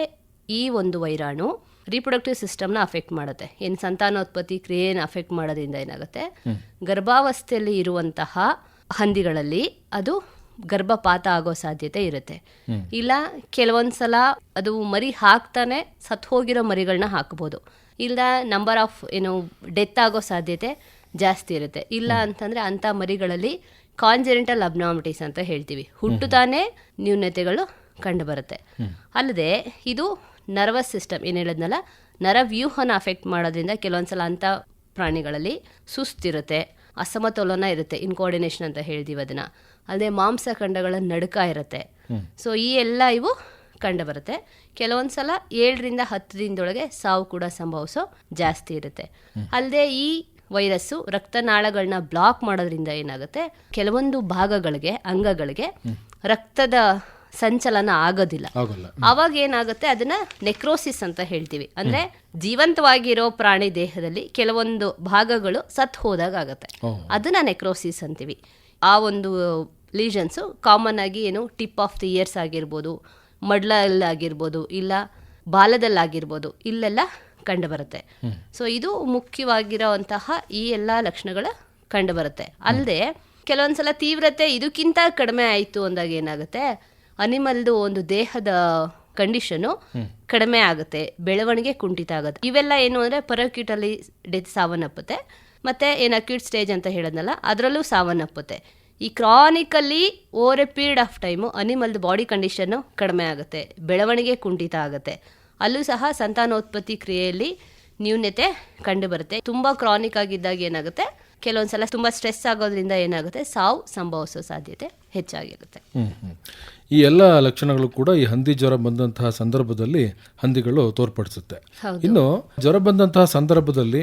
ಈ ಒಂದು ವೈರಾಣು ರಿಪ್ರೊಡಕ್ಟಿವ್ ಸಿಸ್ಟಮ್ನ ಅಫೆಕ್ಟ್ ಮಾಡುತ್ತೆ. ಏನು ಸಂತಾನೋತ್ಪತ್ತಿ ಕ್ರಿಯೆನ ಅಫೆಕ್ಟ್ ಮಾಡೋದ್ರಿಂದ ಏನಾಗುತ್ತೆ, ಗರ್ಭಾವಸ್ಥೆಯಲ್ಲಿ ಇರುವಂತಹ ಹಂದಿಗಳಲ್ಲಿ ಅದು ಗರ್ಭಪಾತ ಆಗೋ ಸಾಧ್ಯತೆ ಇರುತ್ತೆ. ಇಲ್ಲ ಕೆಲವೊಂದು ಸಲ ಅದು ಮರಿ ಹಾಕ್ತಾನೆ ಸತ್ತು ಹೋಗಿರೋ ಮರಿಗಳನ್ನ ಹಾಕ್ಬೋದು. ಇಲ್ಲ ನಂಬರ್ ಆಫ್ ಡೆತ್ ಆಗೋ ಸಾಧ್ಯತೆ ಜಾಸ್ತಿ ಇರುತ್ತೆ. ಇಲ್ಲ ಅಂತಂದ್ರೆ ಅಂಥ ಮರಿಗಳಲ್ಲಿ ಕಾಂಜೆನಿಟಲ್ ಅಬ್ನಾರ್ಮಿಟೀಸ್ ಅಂತ ಹೇಳ್ತೀವಿ, ಹುಟ್ಟುತ್ತಾನೆ ನ್ಯೂನತೆಗಳು ಕಂಡು ಬರುತ್ತೆ. ಅಲ್ಲದೆ ಇದು ನರ್ವಸ್ ಸಿಸ್ಟಮ್ ಏನು ಹೇಳಿದ್ನಲ್ಲ, ನರವ್ಯೂಹನ ಅಫೆಕ್ಟ್ ಮಾಡೋದ್ರಿಂದ ಕೆಲವೊಂದ್ಸಲ ಅಂಥ ಪ್ರಾಣಿಗಳಲ್ಲಿ ಸುಸ್ತಿರುತ್ತೆ, ಅಸಮತೋಲನ ಇರುತ್ತೆ, ಇನ್ಕೋರ್ಡಿನೇಷನ್ ಅಂತ ಹೇಳ್ತೀವಿ ಅದನ್ನ. ಅಲ್ಲದೆ ಮಾಂಸಖಂಡಗಳ ನಡುಕ ಇರುತ್ತೆ. ಸೊ ಈ ಎಲ್ಲ ಇವು ಕಂಡು ಬರುತ್ತೆ. ಕೆಲವೊಂದ್ಸಲ 7ರಿಂದ 10 ದಿನದೊಳಗೆ ಸಾವು ಕೂಡ ಸಂಭವಿಸೋ ಜಾಸ್ತಿ ಇರುತ್ತೆ. ಅಲ್ಲದೆ ಈ ವೈರಸ್ಸು ರಕ್ತನಾಳಗಳನ್ನ ಬ್ಲಾಕ್ ಮಾಡೋದ್ರಿಂದ ಏನಾಗುತ್ತೆ, ಕೆಲವೊಂದು ಭಾಗಗಳಿಗೆ ಅಂಗಗಳಿಗೆ ರಕ್ತದ ಸಂಚಲನ ಆಗೋದಿಲ್ಲ. ಅವಾಗ ಏನಾಗುತ್ತೆ, ಅದನ್ನ ನೆಕ್ರೋಸಿಸ್ ಅಂತ ಹೇಳ್ತೀವಿ. ಅಂದ್ರೆ ಜೀವಂತವಾಗಿರೋ ಪ್ರಾಣಿ ದೇಹದಲ್ಲಿ ಕೆಲವೊಂದು ಭಾಗಗಳು ಸತ್ತು ಹೋದಾಗ ಆಗುತ್ತೆ, ಅದನ್ನ ನೆಕ್ರೋಸಿಸ್ ಅಂತೀವಿ. ಆ ಒಂದು ಲೀಷನ್ಸು ಕಾಮನ್ ಆಗಿ ಟಿಪ್ ಆಫ್ ದಿ ಇಯರ್ಸ್ ಆಗಿರ್ಬೋದು, ಮಡ್ಲಲ್ಲಾಗಿರ್ಬೋದು, ಇಲ್ಲ ಬಾಲದಲ್ಲಾಗಿರ್ಬೋದು, ಇಲ್ಲೆಲ್ಲ ಕಂಡು ಬರುತ್ತೆ. ಸೊ ಇದು ಮುಖ್ಯವಾಗಿರೋಂತಹ ಈ ಎಲ್ಲ ಲಕ್ಷಣಗಳ ಕಂಡು ಬರುತ್ತೆ. ಅಲ್ಲದೆ ಕೆಲವೊಂದ್ಸಲ ತೀವ್ರತೆ ಇದಕ್ಕಿಂತ ಕಡಿಮೆ ಆಯಿತು ಅಂದಾಗ ಏನಾಗುತ್ತೆ, ಅನಿಮಲ್ದು ಒಂದು ದೇಹದ ಕಂಡೀಷನು ಕಡಿಮೆ ಆಗುತ್ತೆ, ಬೆಳವಣಿಗೆ ಕುಂಠಿತ ಆಗುತ್ತೆ. ಇವೆಲ್ಲ ಏನು ಅಂದರೆ ಪರಕ್ಯೂಟಲ್ಲಿ ಡೆತ್ ಸಾವನ್ನಪ್ಪುತ್ತೆ, ಮತ್ತು ಏನು ಅಕ್ಯೂಟ್ ಸ್ಟೇಜ್ ಅಂತ ಹೇಳೋದ್ನಲ್ಲ ಅದರಲ್ಲೂ ಸಾವನ್ನಪ್ಪುತ್ತೆ. ಈ chronically over a period of time ಅನಿಮಲ್ದು ಬಾಡಿ ಕಂಡೀಷನ್ನು ಕಡಿಮೆ ಆಗುತ್ತೆ, ಬೆಳವಣಿಗೆ ಕುಂಠಿತ ಆಗುತ್ತೆ. ಅಲ್ಲೂ ಸಹ ಸಂತಾನೋತ್ಪತ್ತಿ ಕ್ರಿಯೆಯಲ್ಲಿ ನ್ಯೂನತೆ ಕಂಡು ಬರುತ್ತೆ. ತುಂಬ ಕ್ರಾನಿಕ್ ಆಗಿದ್ದಾಗ ಏನಾಗುತ್ತೆ, ಕೆಲವೊಂದ್ಸಲ ತುಂಬ ಸ್ಟ್ರೆಸ್ ಆಗೋದ್ರಿಂದ ಏನಾಗುತ್ತೆ, ಸಾವು ಸಂಭವಿಸೋ ಸಾಧ್ಯತೆ ಹೆಚ್ಚಾಗಿರುತ್ತೆ. ಈ ಎಲ್ಲ ಲಕ್ಷಣಗಳು ಕೂಡ ಈ ಹಂದಿ ಜ್ವರ ಬಂದಂತಹ ಸಂದರ್ಭದಲ್ಲಿ ಹಂದಿಗಳು ತೋರ್ಪಡಿಸುತ್ತೆ. ಇನ್ನು ಜ್ವರ ಬಂದಂತಹ ಸಂದರ್ಭದಲ್ಲಿ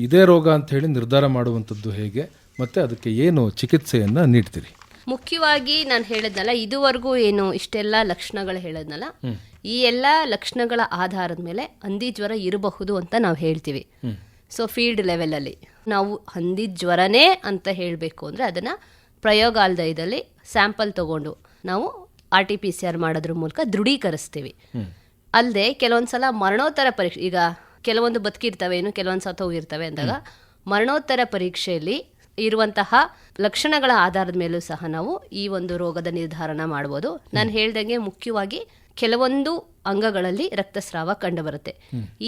ಇದೇ ರೋಗ ಅಂತ ಹೇಳಿ ನಿರ್ಧಾರ ಮಾಡುವಂಥದ್ದು ಹೇಗೆ, ಮತ್ತೆ ಅದಕ್ಕೆ ಏನು ಚಿಕಿತ್ಸೆಯನ್ನ ನೀಡ್ತೀರಿ? ಮುಖ್ಯವಾಗಿ ನಾನು ಹೇಳಿದ್ನಲ್ಲ, ಇದುವರೆಗೂ ಏನು ಇಷ್ಟೆಲ್ಲ ಲಕ್ಷಣಗಳು ಹೇಳಿದ್ನಲ್ಲ, ಈ ಎಲ್ಲ ಲಕ್ಷಣಗಳ ಆಧಾರದ ಮೇಲೆ ಹಂದಿ ಜ್ವರ ಇರಬಹುದು ಅಂತ ನಾವು ಹೇಳ್ತೀವಿ. ಸೊ ಫೀಲ್ಡ್ ಲೆವೆಲಲ್ಲಿ ನಾವು ಹಂದಿ ಜ್ವರನೇ ಅಂತ ಹೇಳಬೇಕು ಅಂದರೆ ಅದನ್ನು ಪ್ರಯೋಗಾಲಯದಲ್ಲಿ ಸ್ಯಾಂಪಲ್ ತಗೊಂಡು ನಾವು RT-PCR ಮಾಡೋದ್ರ ಮೂಲಕ ದೃಢೀಕರಿಸ್ತೀವಿ. ಅಲ್ಲದೆ ಕೆಲವೊಂದ್ಸಲ ಮರಣೋತ್ತರ ಪರೀಕ್ಷೆ, ಈಗ ಕೆಲವೊಂದು ಬದುಕಿರ್ತವೆ, ಕೆಲವೊಂದು ಸತ್ತೋಗಿರ್ತವೆ ಅಂದಾಗ ಮರಣೋತ್ತರ ಪರೀಕ್ಷೆಯಲ್ಲಿ ಇರುವಂತಹ ಲಕ್ಷಣಗಳ ಆಧಾರದ ಮೇಲೂ ಸಹ ನಾವು ಈ ಒಂದು ರೋಗದ ನಿರ್ಧಾರಣ ಮಾಡ್ಬೋದು. ನಾನು ಹೇಳ್ದಂಗೆ ಮುಖ್ಯವಾಗಿ ಕೆಲವೊಂದು ಅಂಗಗಳಲ್ಲಿ ರಕ್ತಸ್ರಾವ ಕಂಡುಬರುತ್ತೆ.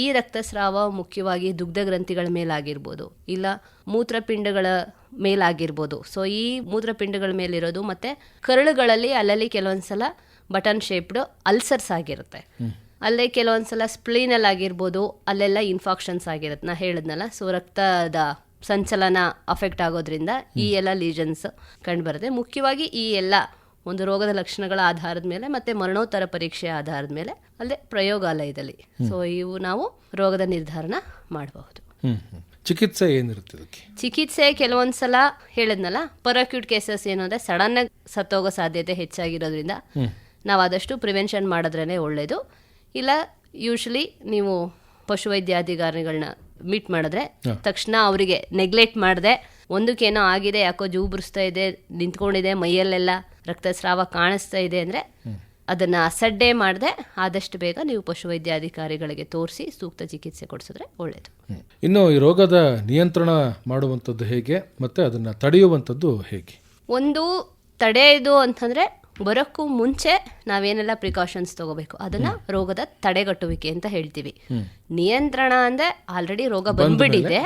ಈ ರಕ್ತಸ್ರಾವ ಮುಖ್ಯವಾಗಿ ದುಗ್ಧ ಗ್ರಂಥಿಗಳ ಮೇಲಾಗಿರ್ಬೋದು, ಇಲ್ಲ ಮೂತ್ರಪಿಂಡಗಳ ಮೇಲಾಗಿರ್ಬೋದು. ಸೊ ಈ ಮೂತ್ರಪಿಂಡಗಳ ಮೇಲಿರೋದು ಮತ್ತೆ ಕರುಳುಗಳಲ್ಲಿ ಅಲ್ಲಲ್ಲಿ ಕೆಲವೊಂದ್ಸಲ ಬಟನ್ ಶೇಪ್ಡ್ ಅಲ್ಸರ್ಸ್ ಆಗಿರುತ್ತೆ. ಅಲ್ಲೇ ಕೆಲವೊಂದ್ಸಲ ಸ್ಪ್ಲೀನಲ್ಲಿ ಆಗಿರ್ಬೋದು, ಅಲ್ಲೆಲ್ಲ ಇನ್ಫಾಕ್ಷನ್ಸ್ ಆಗಿರುತ್ತೆ. ನಾ ಹೇಳಿದ್ನಲ್ಲ, ಸೊ ರಕ್ತದ ಸಂಚಲನ ಅಫೆಕ್ಟ್ ಆಗೋದ್ರಿಂದ ಈ ಎಲ್ಲ ಲೀಜನ್ಸ್ ಕಂಡುಬರುತ್ತೆ. ಮುಖ್ಯವಾಗಿ ಈ ಎಲ್ಲ ಒಂದು ರೋಗದ ಲಕ್ಷಣಗಳ ಆಧಾರದ ಮೇಲೆ ಮತ್ತೆ ಮರಣೋತ್ತರ ಪರೀಕ್ಷೆಯ ಆಧಾರದ ಮೇಲೆ ಅಲ್ಲೇ ಪ್ರಯೋಗಾಲಯದಲ್ಲಿ ಸೊ ಇವು ನಾವು ರೋಗದ ನಿರ್ಧಾರಣ ಮಾಡಬಹುದು. ಚಿಕಿತ್ಸೆ ಏನಿರುತ್ತೆ ಇದಕ್ಕೆ? ಚಿಕಿತ್ಸೆ ಕೆಲವೊಂದ್ಸಲ ಹೇಳಿದ್ನಲ್ಲ, ಪರ್ಅಕ್ಯೂಟ್ ಕೇಸಸ್ ಏನು ಅಂದರೆ ಸಡನ್ ಆಗಿ ಸತ್ತೋಗೋ ಸಾಧ್ಯತೆ ಹೆಚ್ಚಾಗಿರೋದ್ರಿಂದ ನಾವು ಆದಷ್ಟು ಪ್ರಿವೆನ್ಷನ್ ಮಾಡಿದ್ರೇ ಒಳ್ಳೆಯದು. ಇಲ್ಲ ಯೂಶಲಿ ನೀವು ಪಶುವೈದ್ಯಾಧಿಕಾರಿಗಳನ್ನ ಮೀಟ್ ಮಾಡಿದ್ರೆ ತಕ್ಷಣ ಅವರಿಗೆ ನೆಗ್ಲೆಕ್ಟ್ ಮಾಡದೆ, ಒಂದಕ್ಕೇನೋ ಆಗಿದೆ, ಯಾಕೋ ಜೂಬುರಿಸ್ತಾ ಇದೆ, ನಿಂತ್ಕೊಂಡಿದೆ, ಮೈಯಲ್ಲೆಲ್ಲ ರಕ್ತಸ್ರಾವ ಕಾಣಿಸ್ತಾ ಇದೆ ಅಂದರೆ ಅದನ್ನು ಅಸಡ್ಡೆ ಮಾಡದೆ ಆದಷ್ಟು ಬೇಗ ನೀವು ಪಶುವೈದ್ಯಾಧಿಕಾರಿಗಳಿಗೆ ತೋರಿಸಿ ಸೂಕ್ತ ಚಿಕಿತ್ಸೆ ಕೊಡಿಸಿದ್ರೆ ಒಳ್ಳೆಯದು. ಇನ್ನು ಈ ರೋಗದ ನಿಯಂತ್ರಣ ಮಾಡುವಂಥದ್ದು ಹೇಗೆ ಮತ್ತು ಅದನ್ನು ತಡೆಯುವಂಥದ್ದು ಹೇಗೆ? ಒಂದು ತಡೆಯೋದು ಅಂತಂದರೆ ಬರೋಕ್ಕೂ ಮುಂಚೆ ನಾವೇನೆಲ್ಲ ಪ್ರಿಕಾಷನ್ಸ್ ತಗೋಬೇಕು ಅದನ್ನ ರೋಗದ ತಡೆಗಟ್ಟುವಿಕೆ ಅಂತ ಹೇಳ್ತೀವಿ. ನಿಯಂತ್ರಣ ಅಂದ್ರೆ ಆಲ್ರೆಡಿ ರೋಗ ಬಂದ್ಬಿಟ್ಟಿದೆ,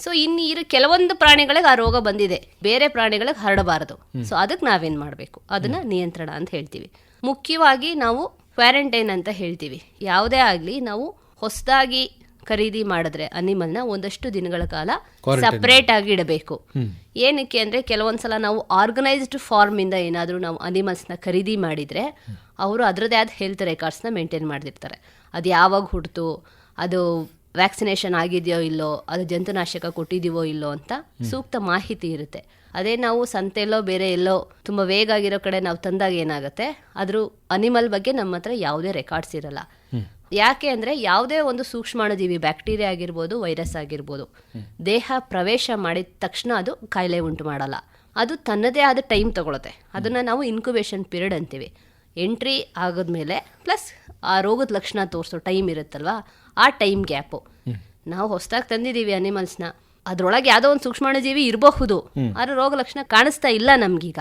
ಸೊ ಇನ್ನು ಕೆಲವೊಂದು ಪ್ರಾಣಿಗಳಿಗೆ ಆ ರೋಗ ಬಂದಿದೆ, ಬೇರೆ ಪ್ರಾಣಿಗಳಿಗೆ ಹರಡಬಾರದು. ಸೊ ಅದಕ್ಕೆ ನಾವೇನ್ ಮಾಡಬೇಕು ಅದನ್ನ ನಿಯಂತ್ರಣ ಅಂತ ಹೇಳ್ತೀವಿ. ಮುಖ್ಯವಾಗಿ ನಾವು ಕ್ವಾರಂಟೈನ್ ಅಂತ ಹೇಳ್ತೀವಿ. ಯಾವುದೇ ಆಗಲಿ ನಾವು ಹೊಸದಾಗಿ ಖರೀದಿ ಮಾಡಿದ್ರೆ ಅನಿಮಲ್ನ ಒಂದಷ್ಟು ದಿನಗಳ ಕಾಲ ಸಪರೇಟ್ ಆಗಿ ಇಡಬೇಕು. ಏನಕ್ಕೆ ಅಂದ್ರೆ ಕೆಲವೊಂದ್ಸಲ ನಾವು ಆರ್ಗನೈಸ್ಡ್ ಫಾರ್ಮ್ ಇಂದ ಏನಾದರೂ ನಾವು ಅನಿಮಲ್ಸ್ನ ಖರೀದಿ ಮಾಡಿದ್ರೆ ಅವರು ಅದರದೇ ಆದ ಹೆಲ್ತ್ ರೆಕಾರ್ಡ್ಸ್ನ ಮೇಂಟೈನ್ ಮಾಡ್ತಿರ್ತಾರೆ. ಅದು ಯಾವಾಗ ಹುಟ್ಟಿತು, ಅದು ವ್ಯಾಕ್ಸಿನೇಷನ್ ಆಗಿದೆಯೋ ಇಲ್ಲೋ, ಅದು ಜಂತುನಾಶಕ ಕೊಟ್ಟಿದೀವೋ ಇಲ್ಲೋ ಅಂತ ಸೂಕ್ತ ಮಾಹಿತಿ ಇರುತ್ತೆ. ಅದೇ ನಾವು ಸಂತೆಲ್ಲೋ ಬೇರೆ ಎಲ್ಲೋ ತುಂಬ ವೇಗ ಆಗಿರೋ ಕಡೆ ನಾವು ತಂದಾಗ ಏನಾಗುತ್ತೆ, ಅದ್ರ ಅನಿಮಲ್ ಬಗ್ಗೆ ನಮ್ಮ ಹತ್ರ ಯಾವುದೇ ರೆಕಾರ್ಡ್ಸ್ ಇರಲ್ಲ. ಯಾಕೆ ಅಂದರೆ ಯಾವುದೇ ಒಂದು ಸೂಕ್ಷ್ಮಾಣುಜೀವಿ, ಬ್ಯಾಕ್ಟೀರಿಯಾ ಆಗಿರ್ಬೋದು, ವೈರಸ್ ಆಗಿರ್ಬೋದು, ದೇಹ ಪ್ರವೇಶ ಮಾಡಿದ ತಕ್ಷಣ ಅದು ಕಾಯಿಲೆ ಉಂಟು ಮಾಡಲ್ಲ. ಅದು ತನ್ನದೇ ಆದ ಟೈಮ್ ತಗೊಳುತ್ತೆ. ಅದನ್ನು ನಾವು ಇನ್ಕ್ಯುಬೇಷನ್ ಪೀರಿಯಡ್ ಅಂತೀವಿ. ಎಂಟ್ರಿ ಆಗೋದ್ಮೇಲೆ ಪ್ಲಸ್ ಆ ರೋಗದ ಲಕ್ಷಣ ತೋರಿಸೋ ಟೈಮ್ ಇರುತ್ತಲ್ವಾ, ಆ ಟೈಮ್ ಗ್ಯಾಪು. ನಾವು ಹೊಸದಾಗಿ ತಂದಿದ್ದೀವಿ ಅನಿಮಲ್ಸ್ನ, ಅದರೊಳಗೆ ಯಾವುದೋ ಒಂದು ಸೂಕ್ಷ್ಮಾಣುಜೀವಿ ಇರಬಹುದು, ಆದ್ರೆ ರೋಗ ಲಕ್ಷಣ ಕಾಣಿಸ್ತಾ ಇಲ್ಲ ನಮಗೀಗ.